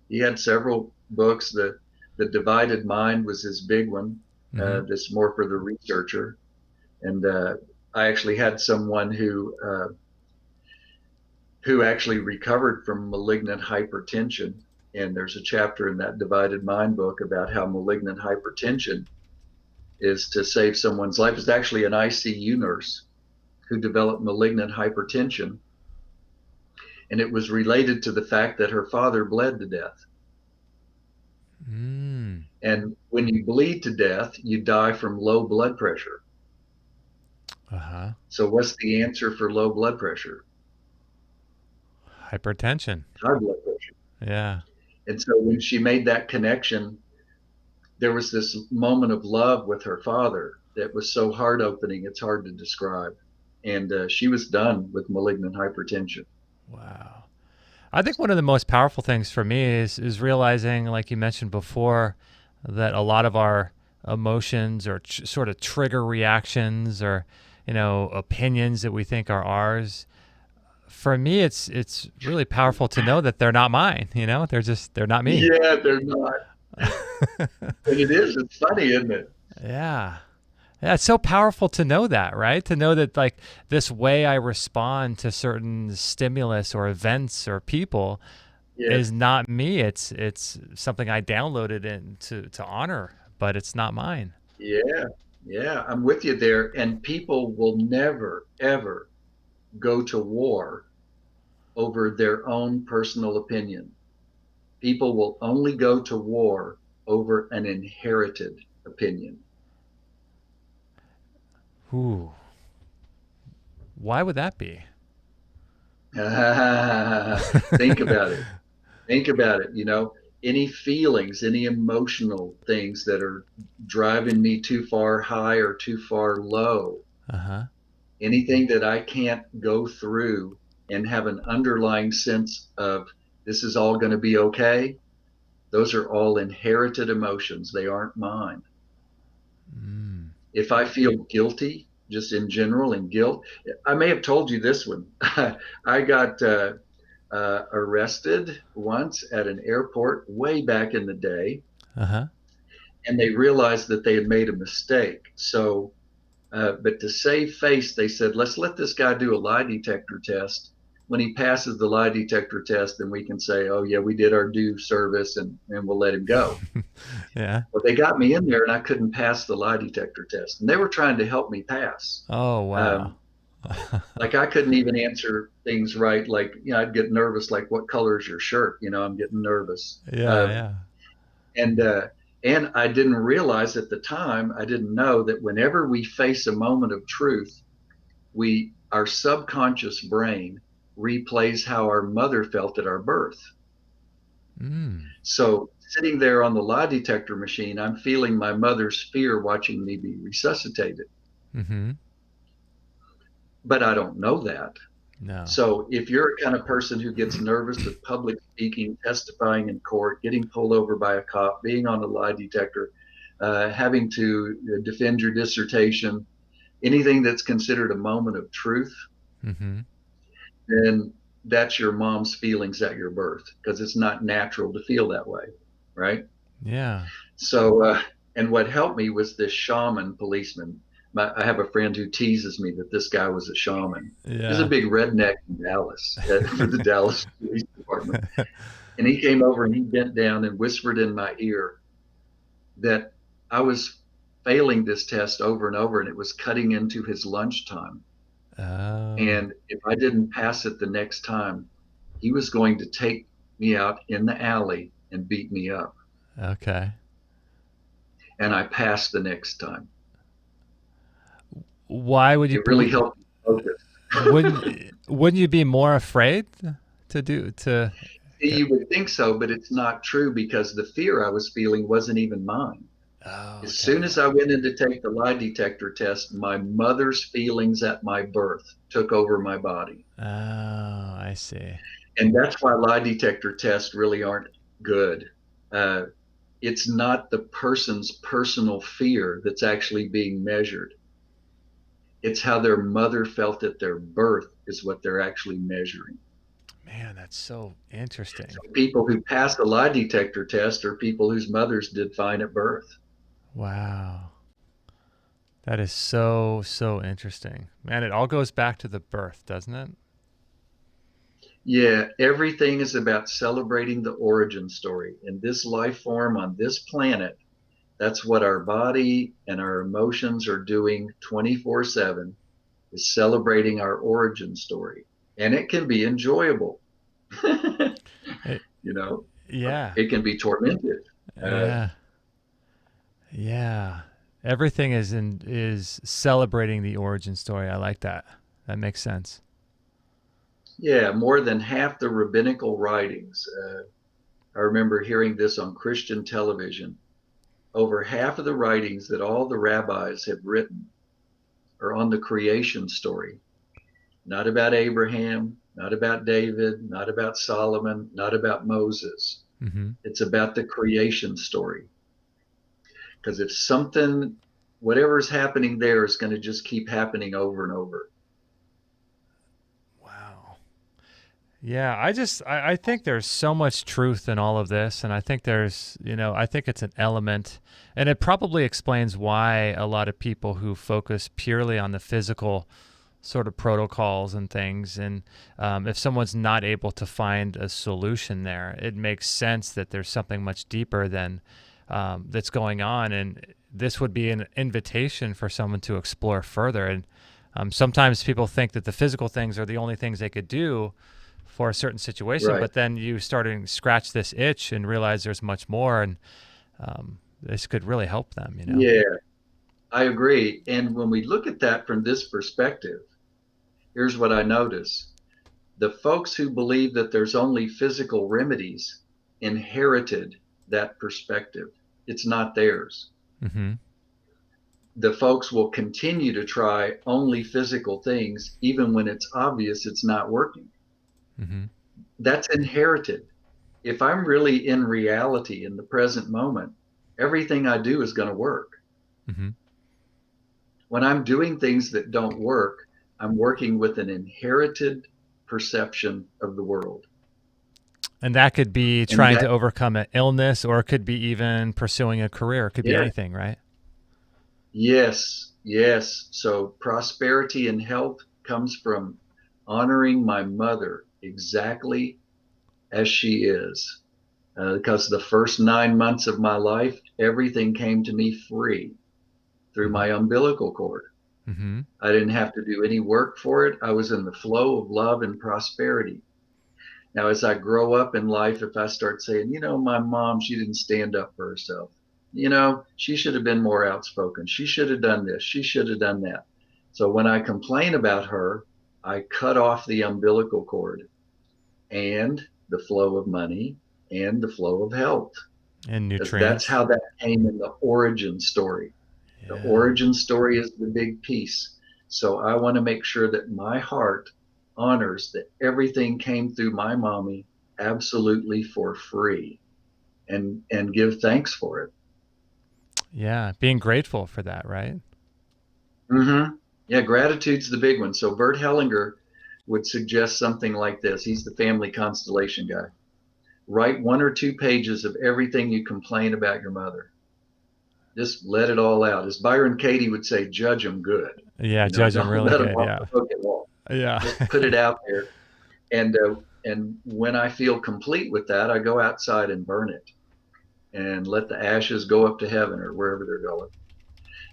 He had several books. The Divided Mind was his big one. That's more for the researcher. And I actually had someone who actually recovered from malignant hypertension And there's a chapter in that Divided Mind book about how malignant hypertension is to save someone's life. It's actually an ICU nurse who developed malignant hypertension, and it was related to the fact that her father bled to death. And when you bleed to death, you die from low blood pressure. So what's the answer for low blood pressure? Hypertension. High blood pressure. Yeah. And so when she made that connection, there was this moment of love with her father that was so heart opening, it's hard to describe. And she was done with malignant hypertension. Wow. I think one of the most powerful things for me is realizing, like you mentioned before, that a lot of our emotions or sort of trigger reactions or, opinions that we think are ours, for me, it's really powerful to know that they're not mine. They're not me. Yeah, they're not. And it's funny, isn't it? Yeah. Yeah, it's so powerful to know that, right? To know that like this way I respond to certain stimulus or events or people is not me. It's something I downloaded in to honor, but it's not mine. Yeah, I'm with you there. And people will never, ever go to war over their own personal opinion. People will only go to war over an inherited opinion. Ooh. Why would that be? Think about it. Think about it. Any feelings, any emotional things that are driving me too far high or too far low, anything that I can't go through and have an underlying sense of this is all going to be okay, those are all inherited emotions. They aren't mine. If I feel guilty, just in general, and guilt, I may have told you this one. I got arrested once at an airport way back in the day, and they realized that they had made a mistake. So, but to save face, they said, let's let this guy do a lie detector test. When he passes the lie detector test, then we can say, oh yeah, we did our due service and we'll let him go. Yeah. But they got me in there and I couldn't pass the lie detector test. And they were trying to help me pass. Oh, wow. Like I couldn't even answer things right. Like, I'd get nervous. Like, what color is your shirt? I'm getting nervous. Yeah. And I didn't realize at the time, I didn't know that whenever we face a moment of truth, our subconscious brain replays how our mother felt at our birth. So sitting there on the lie detector machine, I'm feeling my mother's fear watching me be resuscitated. But I don't know that. No. So if you're a kind of person who gets nervous with public speaking, testifying in court, getting pulled over by a cop, being on a lie detector, having to defend your dissertation, anything that's considered a moment of truth, then that's your mom's feelings at your birth, because it's not natural to feel that way, right? Yeah. So, and what helped me was this shaman policeman. I have a friend who teases me that this guy was a shaman. Yeah. He's a big redneck in Dallas for the Dallas Police Department. And he came over and he bent down and whispered in my ear that I was failing this test over and over, and it was cutting into his lunchtime. And if I didn't pass it the next time, he was going to take me out in the alley and beat me up. Okay. And I passed the next time. Why would you? It really helped me focus. Wouldn't you be more afraid to? You would think so, but it's not true, because the fear I was feeling wasn't even mine. As soon as I went in to take the lie detector test, my mother's feelings at my birth took over my body. Oh, I see. And that's why lie detector tests really aren't good. It's not the person's personal fear that's actually being measured. It's how their mother felt at their birth is what they're actually measuring. Man, that's so interesting. So people who pass the lie detector test are people whose mothers did fine at birth. Wow. That is so interesting. Man, it all goes back to the birth, doesn't it? Yeah, everything is about celebrating the origin story. In this life form on this planet, that's what our body and our emotions are doing 24/7, is celebrating our origin story. And it can be enjoyable. It, You know, yeah, it can be tormented. Uh, yeah, yeah. Everything is celebrating the origin story. I like that. That makes sense. yeah, more than half the rabbinical writings. I remember hearing this on Christian television. Over half of the writings that all the rabbis have written are on the creation story. Not about Abraham, not about David, not about Solomon, not about Moses. Hmm. It's about the creation story. Because if something, whatever's happening there is going to just keep happening over and over. Wow. Yeah, I think there's so much truth in all of this, and I think I think it's an element, and it probably explains why a lot of people who focus purely on the physical sort of protocols and things, and if someone's not able to find a solution there, it makes sense that there's something much deeper than that's going on, and this would be an invitation for someone to explore further. And sometimes people think that the physical things are the only things they could do for a certain situation, Right. but then you start to scratch this itch and realize there's much more, and this could really help them. Yeah, I agree. And when we look at that from this perspective, here's what I notice. The folks who believe that there's only physical remedies inherited that perspective. It's not theirs. Mm-hmm. The folks will continue to try only physical things, even when it's obvious it's not working. Mm-hmm. That's inherited. If I'm really in reality in the present moment, everything I do is going to work. Mm-hmm. When I'm doing things that don't work, I'm working with an inherited perception of the world. And that could be And trying to that, overcome an illness, or it could be even pursuing a career. It could be yeah, anything, right? yes, yes. So prosperity and health comes from honoring my mother exactly as she is. Because the first 9 months of my life, everything came to me free through Mm-hmm. my umbilical cord. Mm-hmm. I didn't have to do any work for it. I was in the flow of love and prosperity. Now, as I grow up in life, if I start saying, my mom, she didn't stand up for herself. She should have been more outspoken. She should have done this. She should have done that. So when I complain about her, I cut off the umbilical cord and the flow of money and the flow of health. And Because that's nutrients. how that came in the origin story. The Yeah. origin story is the big piece. So I want to make sure that my heart honors that everything came through my mommy absolutely for free, and give thanks for it. Yeah. Being grateful for that, right? Mm-hmm. Yeah, gratitude's the big one. So Bert Hellinger would suggest something like this. He's the family constellation guy. Write 1 or 2 pages of everything you complain about your mother. Just let it all out. As Byron Katie would say, judge them good. Yeah. Judge them Don't really let them good. off Yeah. the hook at all. Yeah. Just put it out there. And when I feel complete with that, I go outside and burn it and let the ashes go up to heaven or wherever they're going.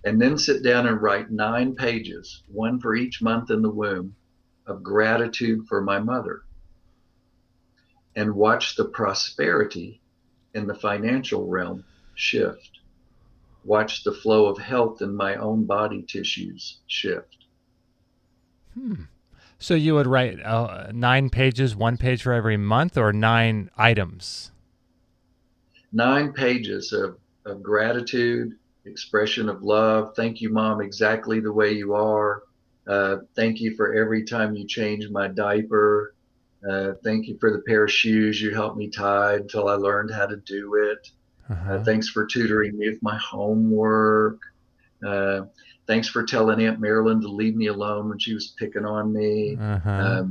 And then sit down and write 9 pages, one for each month in the womb, of gratitude for my mother. And watch the prosperity in the financial realm shift. Watch the flow of health in my own body tissues shift. So you would write 9 pages, 1 page for every month, or 9 items? 9 pages of gratitude, expression of love. Thank you, Mom, exactly the way you are. Thank you for every time you change my diaper. Thank you for the pair of shoes you helped me tie until I learned how to do it. Uh-huh. Thanks for tutoring me with my homework. Thanks for telling Aunt Marilyn to leave me alone when she was picking on me. Uh-huh.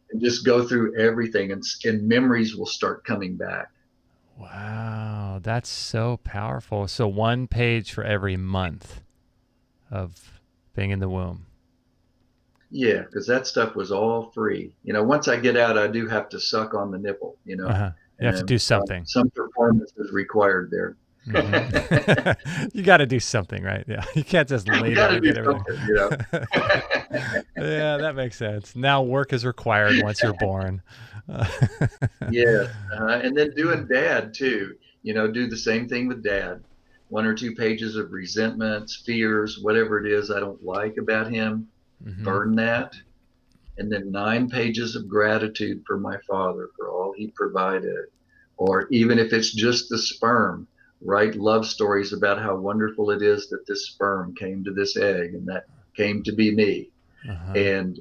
And just go through everything, and memories will start coming back. Wow, that's so powerful. So 1 page for every month of being in the womb. Yeah, because that stuff was all free. Once I get out, I do have to suck on the nipple, Uh-huh. You have to and do something. some performance is required there. You got to do something, right? Yeah. You can't just lay You got there to and do get everything. something. Yeah, that makes sense. Now work is required once you're born. Yes, and then doing dad too. Do the same thing with dad. 1 or 2 pages of resentments, fears, whatever it is I don't like about him, burn that. And then 9 pages of gratitude for my father for all he provided. Or even if it's just the sperm, write love stories about how wonderful it is that this sperm came to this egg and that came to be me. And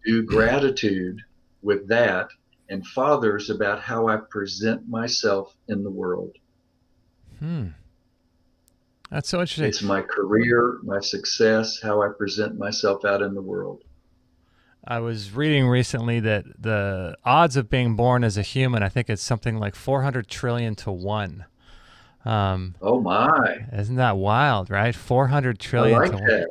do gratitude with that, and fathers about how I present myself in the world. That's so interesting. It's my career, my success, how I present myself out in the world. I was reading recently that the odds of being born as a human, I think it's something like 400 trillion to 1. Oh my. Isn't that wild, right? 400 trillion I like to 1. that.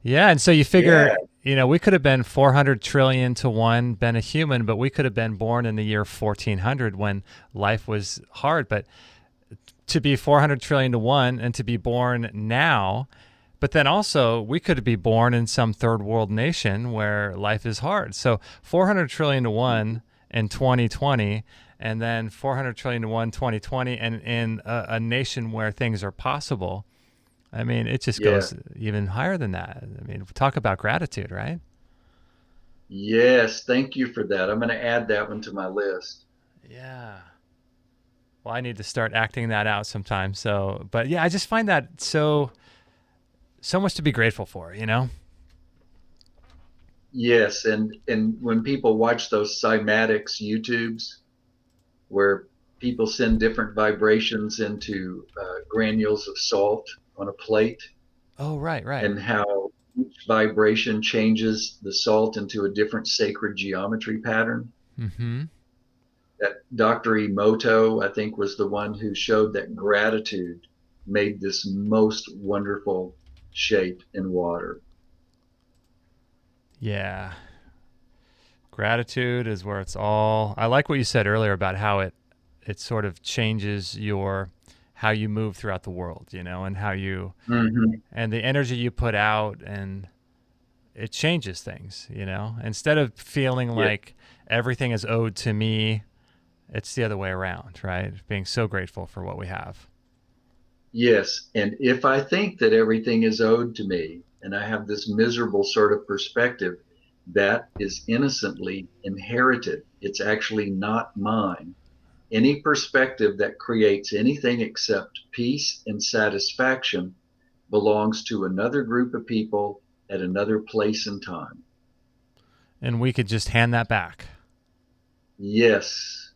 Yeah, and so you figure, Yeah. we could have been 400 trillion to 1, been a human, but we could have been born in the year 1400 when life was hard. But to be 400 trillion to 1 and to be born now, but then also we could be born in some third world nation where life is hard. So 400 trillion to 1 in 2020, and then 400 trillion to 1 2020, and in a nation where things are possible. I mean, it just goes even higher than that. I mean, talk about gratitude, right? Yes, thank you for that. I'm going to add that one to my list. Yeah. Well, I need to start acting that out sometime. So, but yeah, I just find that so much to be grateful for, Yes, and when people watch those cymatics YouTubes where people send different vibrations into granules of salt on a plate. Oh, right. And how each vibration changes the salt into a different sacred geometry pattern. That Dr. Emoto, I think, was the one who showed that gratitude made this most wonderful shape in water. Yeah. Gratitude is where it's all. I like what you said earlier about how it sort of changes how you move throughout the world, and how you, and the energy you put out, and it changes things, instead of feeling like everything is owed to me, it's the other way around, right? Being so grateful for what we have. Yes. And if I think that everything is owed to me and I have this miserable sort of perspective, that is innocently inherited. It's actually not mine. Any perspective that creates anything except peace and satisfaction belongs to another group of people at another place and time. And we could just hand that back. Yes.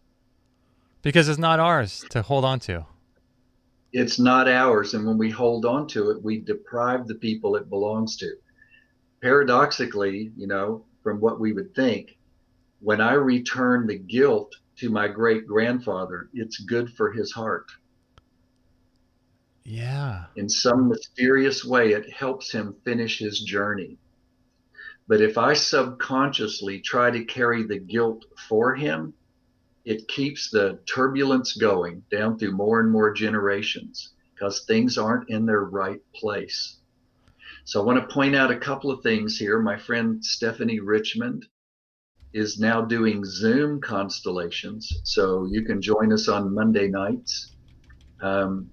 Because it's not ours to hold on to. It's not ours. And when we hold on to it, we deprive the people it belongs to. Paradoxically, from what we would think, when I return the guilt to my great grandfather, it's good for his heart. Yeah. In some mysterious way, it helps him finish his journey. But if I subconsciously try to carry the guilt for him, it keeps the turbulence going down through more and more generations because things aren't in their right place. So I want to point out a couple of things here. My friend Stephanie Richmond is now doing Zoom constellations. So you can join us on Monday nights. And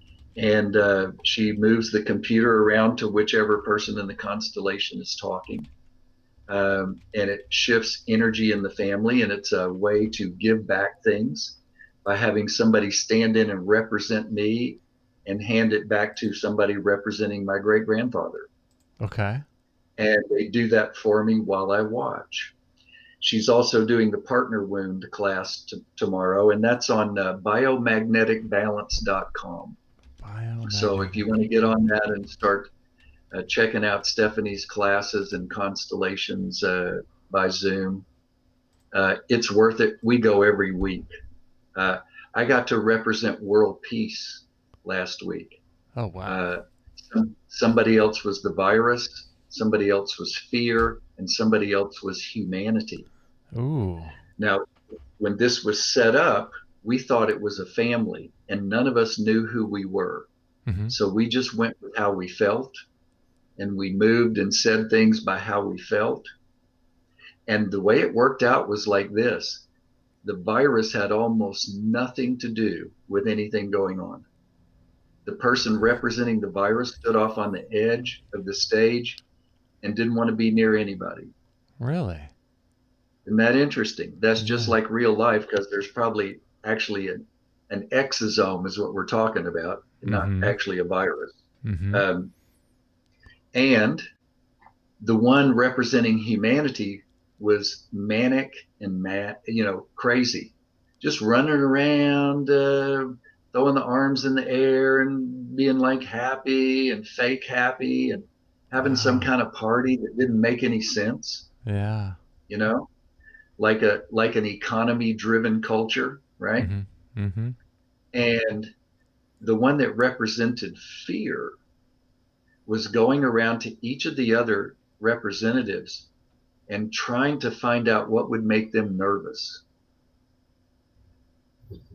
she moves the computer around to whichever person in the constellation is talking. And it shifts energy in the family, and it's a way to give back things by having somebody stand in and represent me and hand it back to somebody representing my great grandfather. Okay. And they do that for me while I watch. She's also doing the partner wound class tomorrow, and that's on biomagneticbalance.com. So if you want to get on that and start checking out Stephanie's classes and constellations by Zoom, it's worth it. We go every week. I got to represent world peace last week. Oh, wow. Somebody else was the virus, somebody else was fear, and and somebody else was humanity. Ooh. Now, when this was set up, we thought it was a family, and none of us knew who we were. Mm-hmm. So we just went with how we felt, and we moved and said things by how we felt. And the way it worked out was like this. The virus had almost nothing to do with anything going on. The person representing the virus stood off on the edge of the stage and didn't want to be near anybody. Really? Isn't that interesting? That's just like real life, because there's probably actually an exosome is what we're talking about, not actually a virus. Mm-hmm. And the one representing humanity was manic and mad, crazy, just running around, throwing the arms in the air and being like happy and fake happy and having some kind of party that didn't make any sense. Yeah. Like an economy driven culture, right? Mm-hmm. Mm-hmm. And the one that represented fear was going around to each of the other representatives and trying to find out what would make them nervous.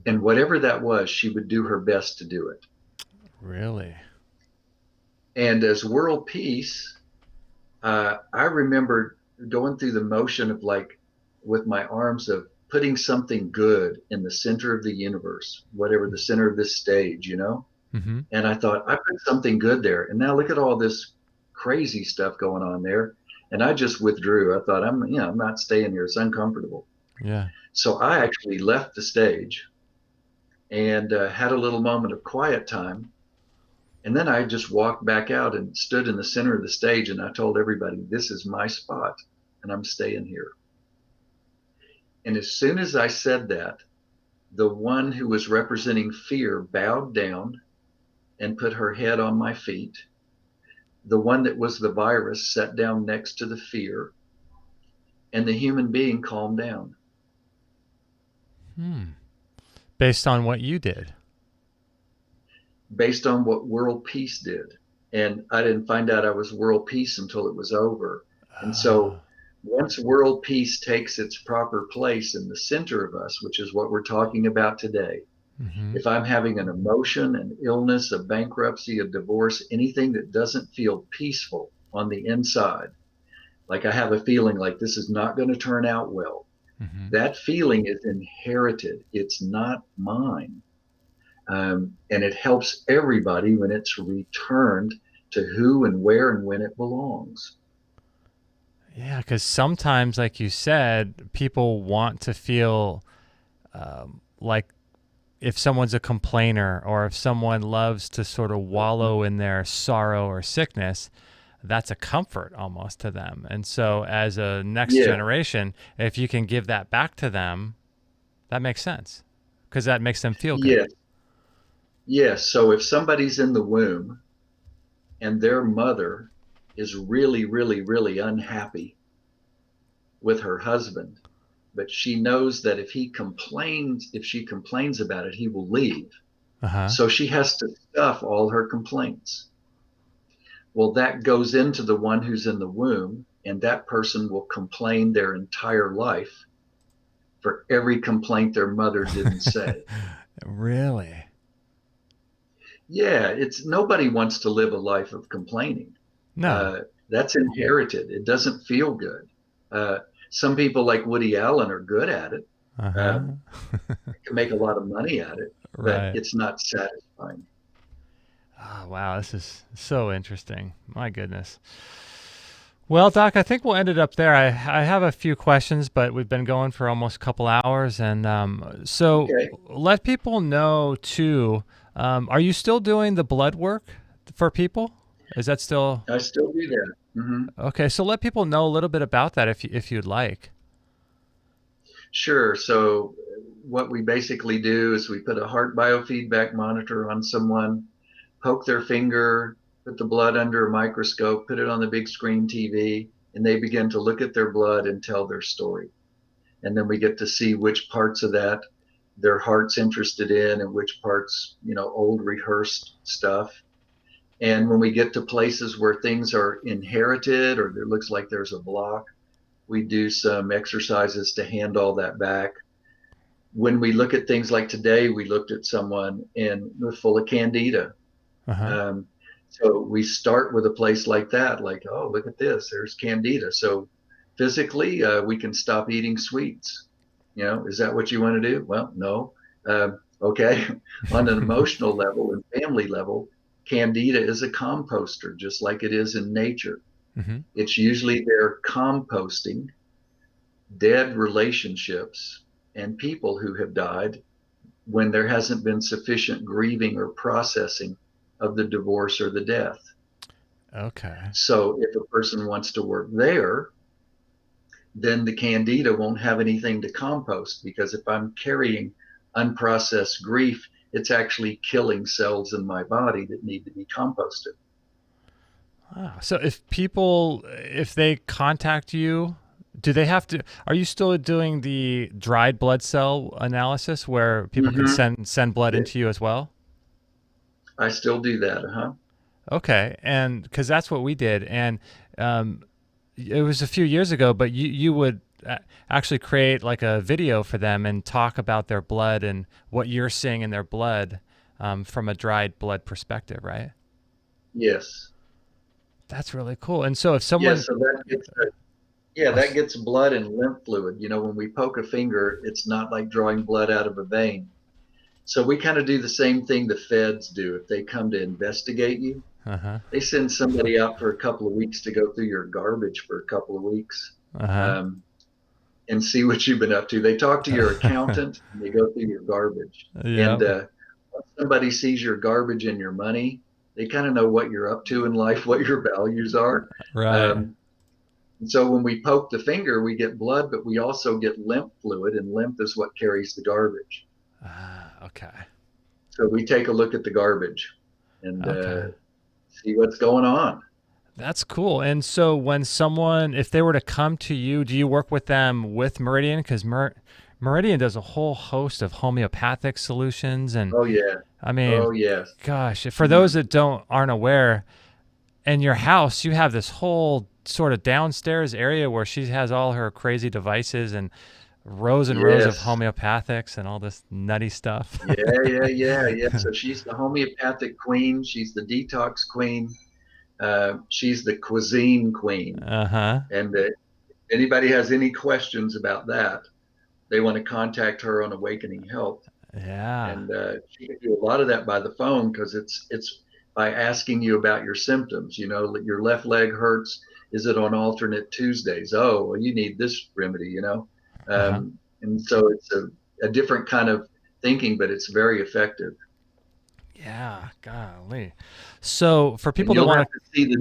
And whatever that was, she would do her best to do it. Really? And as world peace, I remember going through the motion of, like, with my arms, of putting something good in the center of the universe, whatever the center of this stage, Mm-hmm. And I thought, I put something good there. And now look at all this crazy stuff going on there. And I just withdrew. I thought, I'm not staying here. It's uncomfortable. Yeah. So I actually left the stage and had a little moment of quiet time. And then I just walked back out and stood in the center of the stage. And I told everybody, this is my spot and I'm staying here. And as soon as I said that, the one who was representing fear bowed down and put her head on my feet. The one that was the virus sat down next to the fear, and the human being calmed down. Based on what you did? Based on what world peace did. And I didn't find out I was world peace until it was over. And so once world peace takes its proper place in the center of us, which is what we're talking about today, if I'm having an emotion, an illness, a bankruptcy, a divorce, anything that doesn't feel peaceful on the inside, like I have a feeling like this is not going to turn out well, that feeling is inherited. It's not mine. And it helps everybody when it's returned to who and where and when it belongs. Yeah, because sometimes, like you said, people want to feel like if someone's a complainer or if someone loves to sort of wallow in their sorrow or sickness, that's a comfort almost to them. And so as a next generation, if you can give that back to them, that makes sense because that makes them feel good. Yes. So if somebody's in the womb and their mother is really, really, really unhappy with her husband, but she knows that if she complains about it, he will leave. So she has to stuff all her complaints. Well, that goes into the one who's in the womb, and that person will complain their entire life for every complaint their mother didn't say. Really? Yeah, nobody wants to live a life of complaining. No. That's inherited. It doesn't feel good. Some people like Woody Allen are good at it. Can make a lot of money at it, but it's not satisfying. Oh, wow, this is so interesting. My goodness. Well, Doc, I think we'll end it up there. I have a few questions, but we've been going for almost a couple hours. And let people know, too, are you still doing the blood work for people? Is that still? I still do that. Okay, so let people know a little bit about that if you'd like. Sure. So what we basically do is we put a heart biofeedback monitor on someone, poke their finger, put the blood under a microscope, put it on the big screen TV, and they begin to look at their blood and tell their story. And then we get to see which parts of that their heart's interested in and which parts, old rehearsed stuff. And when we get to places where things are inherited or there looks like there's a block, We do some exercises to hand all that back. When we look at things like today, we looked at someone full of candida. So we start with a place like that, like, oh, look at this, there's candida. So physically, we can stop eating sweets. Is that what you want to do? Well, no. Okay. On an emotional level and family level, candida is a composter, just like it is in nature. It's usually they're composting dead relationships and people who have died when there hasn't been sufficient grieving or processing of the divorce or the death. Okay. So if a person wants to work there, then the candida won't have anything to compost, because if I'm carrying unprocessed grief, it's actually killing cells in my body that need to be composted. Wow. So if they contact you, are you still doing the dried blood cell analysis where people can send blood into you as well? I still do that. Okay. And because that's what we did. And it was a few years ago, but you would actually create like a video for them and talk about their blood and what you're seeing in their blood from a dried blood perspective, right? Yes. That's really cool. And so if someone... Yeah, so that gets blood and lymph fluid. When we poke a finger, it's not like drawing blood out of a vein. So we kind of do the same thing the feds do. If they come to investigate you, they send somebody out for a couple of weeks to go through your garbage for a couple of weeks and see what you've been up to. They talk to your accountant and they go through your garbage. Yep. And once somebody sees your garbage and your money, they kind of know what you're up to in life, what your values are. Right. And so when we poke the finger, we get blood, but we also get lymph fluid, and lymph is what carries the garbage. Okay. So we take a look at the garbage and see what's going on. That's cool. And so if they were to come to you, do you work with them with Meridian? Because Meridian does a whole host of homeopathic solutions. And I mean, gosh, for those that aren't aware, in your house, you have this whole sort of downstairs area where she has all her crazy devices and rows and rows of homeopathics and all this nutty stuff. Yeah. So she's the homeopathic queen. She's the detox queen. She's the cuisine queen. And if anybody has any questions about that, they want to contact her on Awakening Health. Yeah. And she can do a lot of that by the phone, because it's by asking you about your symptoms. Your left leg hurts. Is it on alternate Tuesdays? Oh, well, you need this remedy, and so it's a different kind of thinking, but it's very effective. Yeah, golly. So for people that you'll want have to see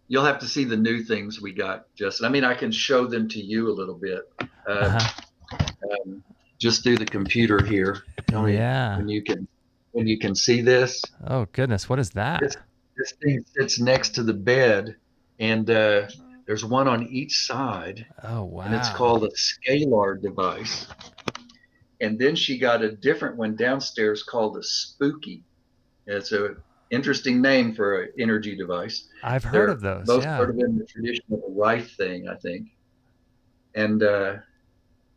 you'll have to see the new things we got, Justin. I mean, I can show them to you a little bit. Just through the computer here. When you can see this. Oh goodness, what is that? This thing sits next to the bed, and there's one on each side. Oh wow! And it's called a scalar device. And then she got a different one downstairs called a spooky. It's a interesting name for an energy device. I've heard of those. Both sort of in the tradition of the Rife thing, I think. And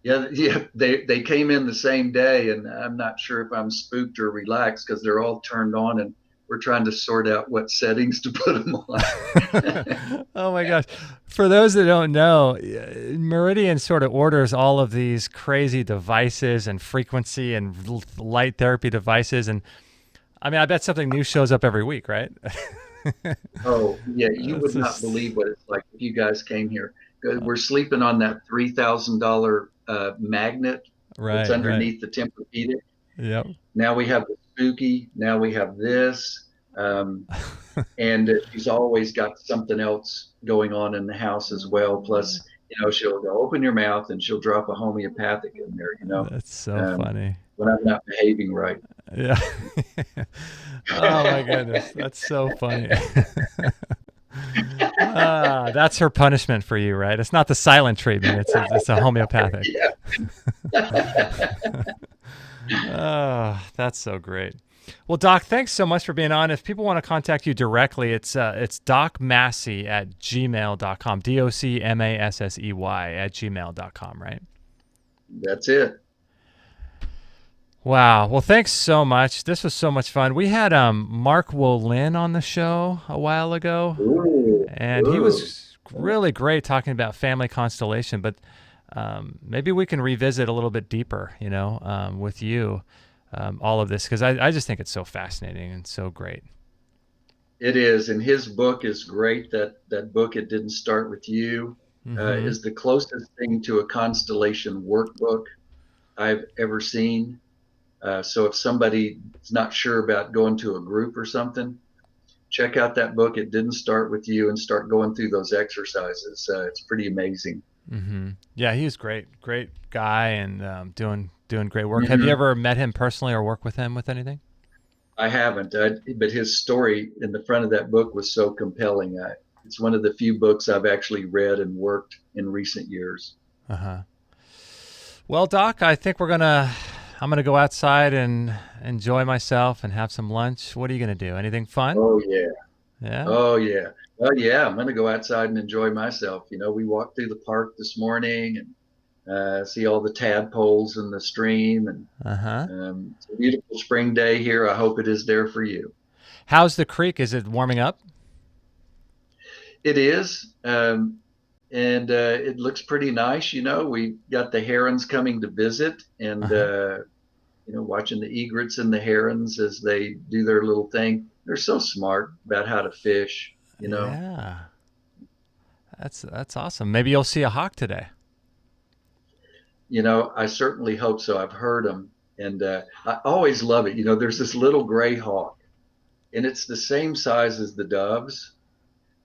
they came in the same day, and I'm not sure if I'm spooked or relaxed, because they're all turned on, and we're trying to sort out what settings to put them on. Oh my gosh. For those that don't know, Meridian sort of orders all of these crazy devices and frequency and light therapy devices. And I mean, I bet something new shows up every week, right? Oh yeah. You would not believe what it's like if you guys came here. We're sleeping on that $3,000 magnet that's underneath the Tempur-Pedic. Yep. Now we have the spooky. Now we have this. And she's always got something else going on in the house as well. Plus, she'll go, open your mouth, and she'll drop a homeopathic in there, That's so funny. When I'm not behaving right. Yeah. Oh my goodness. That's so funny. That's her punishment for you, right? It's not the silent treatment. It's a homeopathic. Yeah. Oh, that's so great. Well, Doc, thanks so much for being on. If people want to contact you directly, it's docmassey at gmail.com, DOCMASSEY at gmail.com, right? That's it. Wow. Well, thanks so much. This was so much fun. We had Mark Wolin on the show a while ago, and he was really great talking about family constellation, but maybe we can revisit a little bit deeper, with you, all of this, because I just think it's so fascinating and so great. It is, and his book is great. That book, It Didn't Start With You, is the closest thing to a constellation workbook I've ever seen. So if somebody is not sure about going to a group or something, check out that book, It Didn't Start With You, and start going through those exercises. It's pretty amazing. Mm-hmm. Yeah, he's great guy, and doing great work. Have you ever met him personally or worked with him with anything? I haven't, but his story in the front of that book was so compelling. It's one of the few books I've actually read and worked in recent years. Well, Doc, I think I'm gonna go outside and enjoy myself and have some lunch. What are you gonna do? Anything fun? Oh yeah. Yeah. Oh yeah. Well, yeah, I'm gonna go outside and enjoy myself. We walked through the park this morning and see all the tadpoles in the stream, and it's a beautiful spring day here. I hope it is there for you. How's the creek? Is it warming up? It is, and it looks pretty nice. We got the herons coming to visit, and watching the egrets and the herons as they do their little thing. They're so smart about how to fish. Yeah, that's awesome. Maybe you'll see a hawk today. I certainly hope so. I've heard them, and I always love it. There's this little gray hawk, and it's the same size as the doves,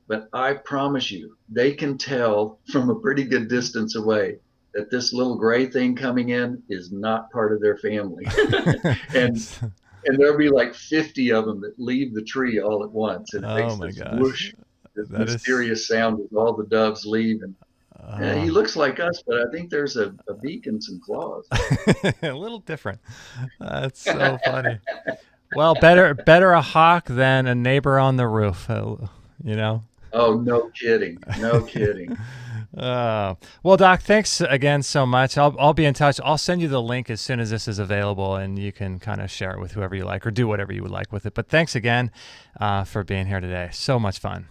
but I promise you, they can tell from a pretty good distance away that this little gray thing coming in is not part of their family. And there'll be like 50 of them that leave the tree all at once, and it makes this whoosh, this mysterious sound as all the doves leave. And he looks like us, but I think there's a beak and some claws. A little different. That's so funny. Well, better a hawk than a neighbor on the roof. Oh, no kidding. No kidding. Well, Doc, thanks again so much. I'll be in touch. I'll send you the link as soon as this is available, and you can kind of share it with whoever you like or do whatever you would like with it. But thanks again for being here today. So much fun.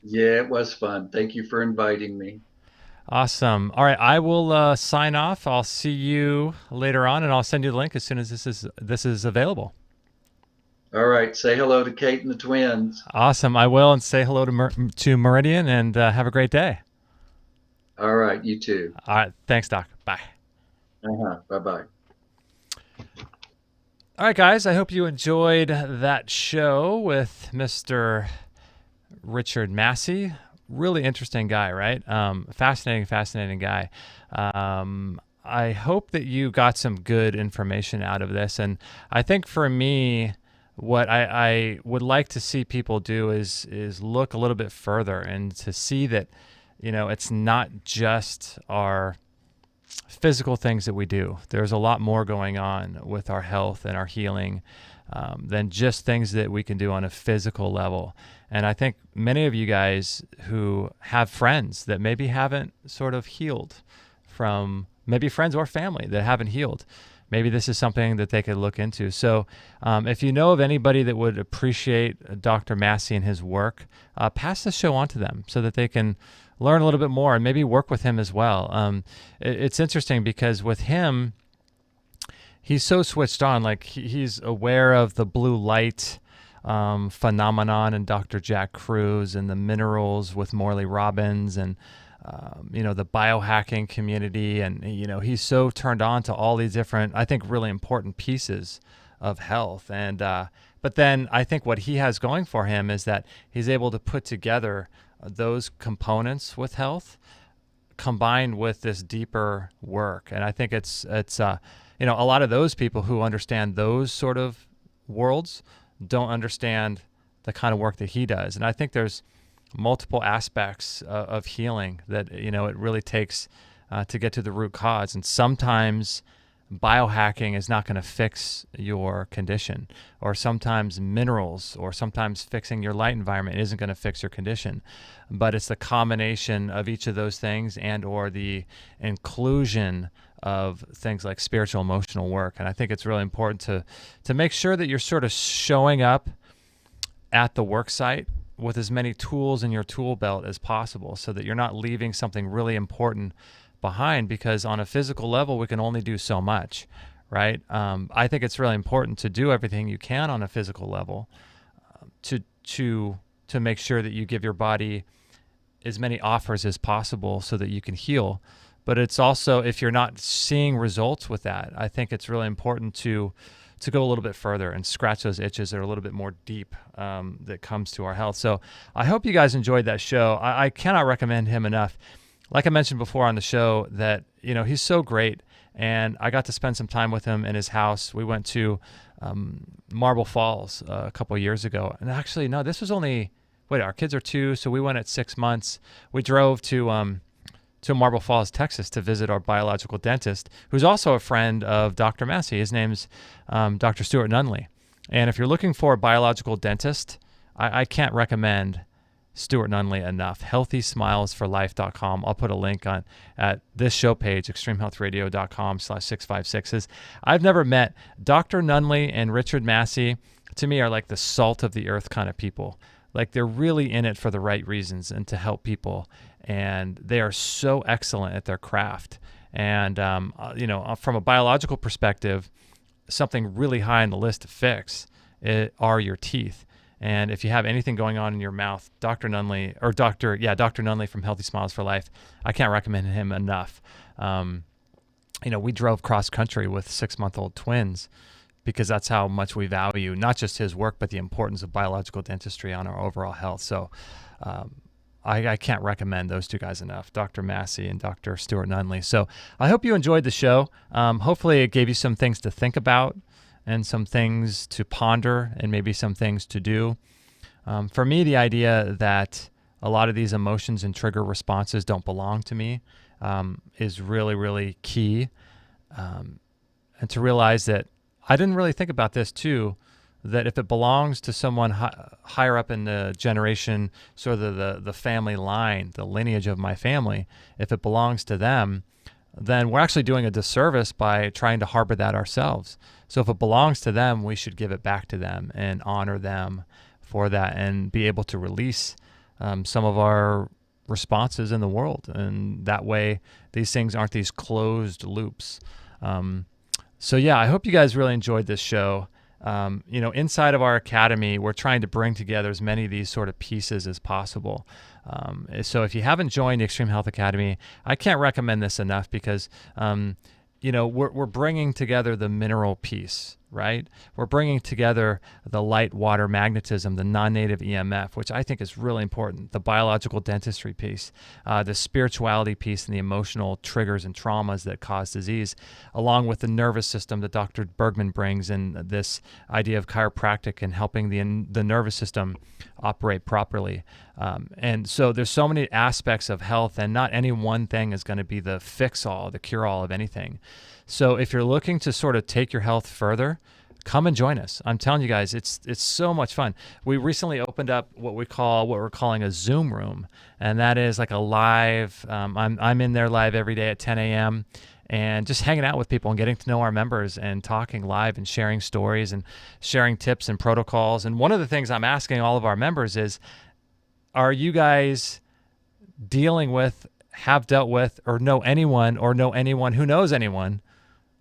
Yeah, it was fun. Thank you for inviting me. Awesome. All right, I will sign off. I'll see you later on, and I'll send you the link as soon as this is available. All right. Say hello to Kate and the twins. Awesome. I will, and say hello to Meridian, and have a great day. All right. You too. All right. Thanks, Doc. Bye. Bye-bye. All right, guys. I hope you enjoyed that show with Mr. Richard Massey. Really interesting guy, right? Fascinating guy. I hope that you got some good information out of this. And I think for me, what I would like to see people do is look a little bit further and to see that, it's not just our physical things that we do. There's a lot more going on with our health and our healing than just things that we can do on a physical level. And I think many of you guys who have friends that maybe haven't sort of healed from, maybe friends or family that haven't healed, maybe this is something that they could look into. So if you know of anybody that would appreciate Dr. Massey and his work, pass the show on to them so that they can learn a little bit more and maybe work with him as well. It's interesting because with him, he's so switched on. Like he's aware of the blue light phenomenon and Dr. Jack Kruse and the minerals with Morley Robbins and the biohacking community. And, he's so turned on to all these different, I think, really important pieces of health. And but then I think what he has going for him is that he's able to put together those components with health combined with this deeper work. And I think it's a lot of those people who understand those sort of worlds don't understand the kind of work that he does. And I think there's multiple aspects of healing that, it really takes to get to the root cause. And sometimes biohacking is not going to fix your condition, or sometimes minerals, or sometimes fixing your light environment isn't going to fix your condition. But it's the combination of each of those things, and or the inclusion of things like spiritual emotional work. And I think it's really important to make sure that you're sort of showing up at the work site with as many tools in your tool belt as possible, so that you're not leaving something really important behind, because on a physical level we can only do so much, right? I think it's really important to do everything you can on a physical level, to make sure that you give your body as many offers as possible so that you can heal. But it's also, if you're not seeing results with that, I think it's really important to go a little bit further and scratch those itches that are a little bit more deep, that comes to our health. So I hope you guys enjoyed that show. I cannot recommend him enough. Like I mentioned before on the show, that, he's so great, and I got to spend some time with him in his house. We went to Marble Falls a couple of years ago, and actually, no, this was only, our kids are 2, so we went at 6 months. We drove to Marble Falls, Texas, to visit our biological dentist, who's also a friend of Dr. Massey. His name's Dr. Stuart Nunley. And if you're looking for a biological dentist, I can't recommend Stuart Nunley enough. HealthySmilesForLife.com. I'll put a link on at this show page, extremehealthradio.com/656. I've never met Dr. Nunley and Richard Massey. To me, are like the salt of the earth kind of people. Like, they're really in it for the right reasons and to help people. And they are so excellent at their craft. And, from a biological perspective, something really high on the list to fix are your teeth. And if you have anything going on in your mouth, Dr. Nunley from Healthy Smiles for Life, I can't recommend him enough. We drove cross country with 6-month-old twins, because that's how much we value not just his work, but the importance of biological dentistry on our overall health. So I can't recommend those two guys enough, Dr. Massey and Dr. Stuart Nunley. So I hope you enjoyed the show. Hopefully it gave you some things to think about, and some things to ponder, and maybe some things to do. For me, the idea that a lot of these emotions and trigger responses don't belong to me is really, really key. And to realize that I didn't really think about this too, that if it belongs to someone higher up in the generation, sort of the family line, the lineage of my family, if it belongs to them, then we're actually doing a disservice by trying to harbor that ourselves. So if it belongs to them, we should give it back to them and honor them for that, and be able to release some of our responses in the world. And that way, these things aren't these closed loops. So yeah, I hope you guys really enjoyed this show. Inside of our academy, we're trying to bring together as many of these sort of pieces as possible. So if you haven't joined the Extreme Health Academy, I can't recommend this enough, because, we're bringing together the mineral piece, right? We're bringing together the light water magnetism, the non-native EMF, which I think is really important, the biological dentistry piece, the spirituality piece, and the emotional triggers and traumas that cause disease, along with the nervous system that Dr. Bergman brings, and this idea of chiropractic and helping the nervous system operate properly. And so there's so many aspects of health, and not any one thing is going to be the fix-all, the cure-all of anything. So if you're looking to sort of take your health further, come and join us. I'm telling you guys, it's so much fun. We recently opened up what we're calling a Zoom room, and that is like a live. I'm in there live every day at 10 a.m. and just hanging out with people and getting to know our members and talking live and sharing stories and sharing tips and protocols. And one of the things I'm asking all of our members is, are you guys dealing with, have dealt with, or know anyone who knows anyone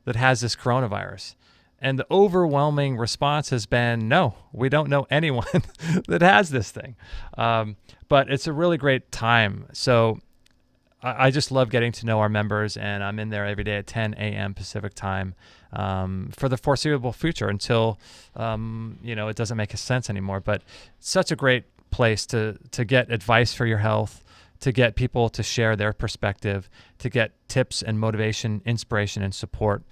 that has this coronavirus? And the overwhelming response has been, no, we don't know anyone that has this thing. But it's a really great time. So I just love getting to know our members, and I'm in there every day at 10 a.m. Pacific time for the foreseeable future until, it doesn't make sense anymore. But it's such a great place to get advice for your health, to get people to share their perspective, to get tips and motivation, inspiration, and support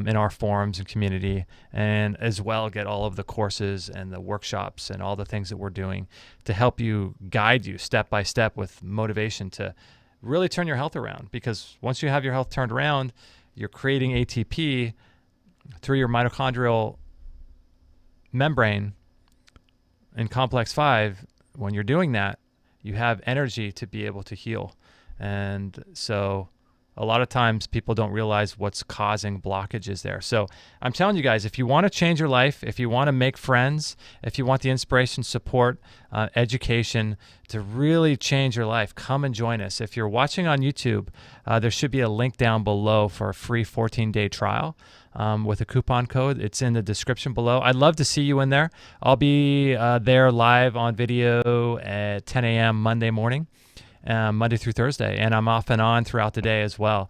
in our forums and community, and as well get all of the courses and the workshops and all the things that we're doing to help you, guide you step by step with motivation to really turn your health around. Because once you have your health turned around, you're creating ATP through your mitochondrial membrane in complex 5. When you're doing that, you have energy to be able to heal. And so a lot of times people don't realize what's causing blockages there. So I'm telling you guys, if you want to change your life, if you want to make friends, if you want the inspiration, support, education to really change your life, come and join us. If you're watching on YouTube, there should be a link down below for a free 14-day trial with a coupon code. It's in the description below. I'd love to see you in there. I'll be there live on video at 10 a.m. Monday morning. Monday through Thursday, and I'm off and on throughout the day as well.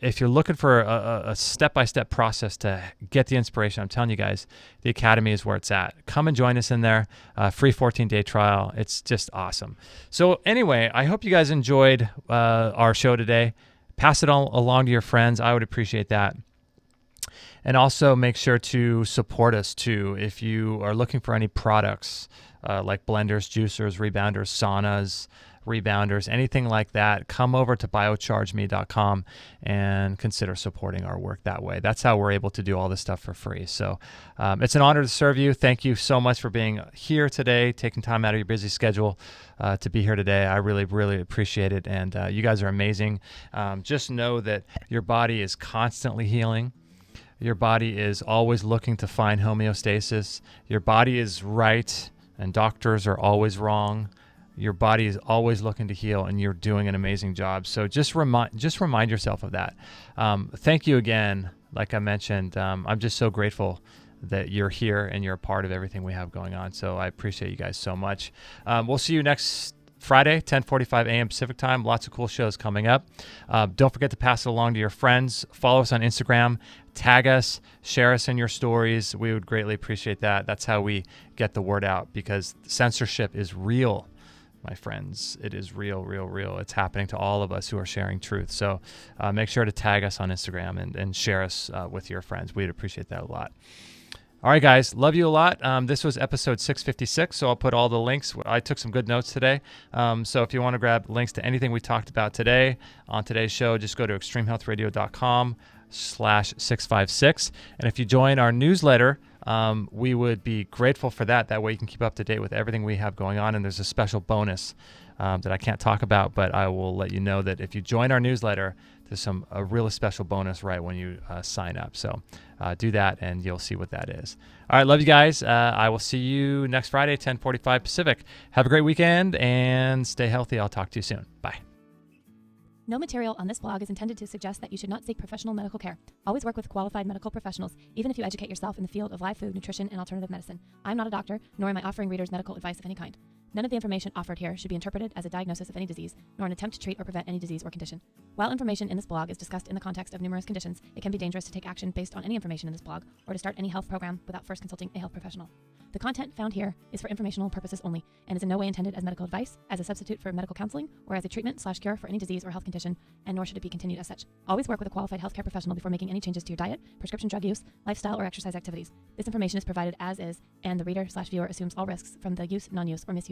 If you're looking for a step-by-step process to get the inspiration, I'm telling you guys, the Academy is where it's at. Come and join us in there. Free 14-day trial. It's just awesome. So anyway, I hope you guys enjoyed our show today. Pass it all along to your friends. I would appreciate that. And also make sure to support us too. If you are looking for any products like blenders, juicers, rebounders, saunas, rebounders, anything like that, come over to biochargeme.com and consider supporting our work that way. That's how we're able to do all this stuff for free. So it's an honor to serve you. Thank you so much for being here today, taking time out of your busy schedule to be here today. I really, really appreciate it. And you guys are amazing. Just know that your body is constantly healing. Your body is always looking to find homeostasis. Your body is right and doctors are always wrong. Your body is always looking to heal, and you're doing an amazing job. So just remind yourself of that. Thank you again. Like I mentioned, I'm just so grateful that you're here and you're a part of everything we have going on. So I appreciate you guys so much. We'll see you next Friday, 10:45 a.m. Pacific time. Lots of cool shows coming up. Don't forget to pass it along to your friends. Follow us on Instagram. Tag us. Share us in your stories. We would greatly appreciate that. That's how we get the word out, because censorship is real. My friends, it is real, real, real. It's happening to all of us who are sharing truth. So make sure to tag us on Instagram and share us with your friends. We'd appreciate that a lot. All right, guys, love you a lot. This was episode 656, so I'll put all the links. I took some good notes today. So if you want to grab links to anything we talked about today on today's show, just go to extremehealthradio.com/656. And if you join our newsletter, we would be grateful for that. That way you can keep up to date with everything we have going on. And there's a special bonus that I can't talk about, but I will let you know that if you join our newsletter, there's a really special bonus right when you sign up. So do that and you'll see what that is. All right, love you guys. I will see you next Friday, 10:45 Pacific. Have a great weekend and stay healthy. I'll talk to you soon. Bye. No material on this blog is intended to suggest that you should not seek professional medical care. Always work with qualified medical professionals, even if you educate yourself in the field of live food, nutrition, and alternative medicine. I'm not a doctor, nor am I offering readers medical advice of any kind. None of the information offered here should be interpreted as a diagnosis of any disease, nor an attempt to treat or prevent any disease or condition. While information in this blog is discussed in the context of numerous conditions, it can be dangerous to take action based on any information in this blog or to start any health program without first consulting a health professional. The content found here is for informational purposes only and is in no way intended as medical advice, as a substitute for medical counseling, or as a treatment/cure for any disease or health condition, and nor should it be continued as such. Always work with a qualified healthcare professional before making any changes to your diet, prescription drug use, lifestyle, or exercise activities. This information is provided as is, and the reader/viewer assumes all risks from the use, non-use, or misuse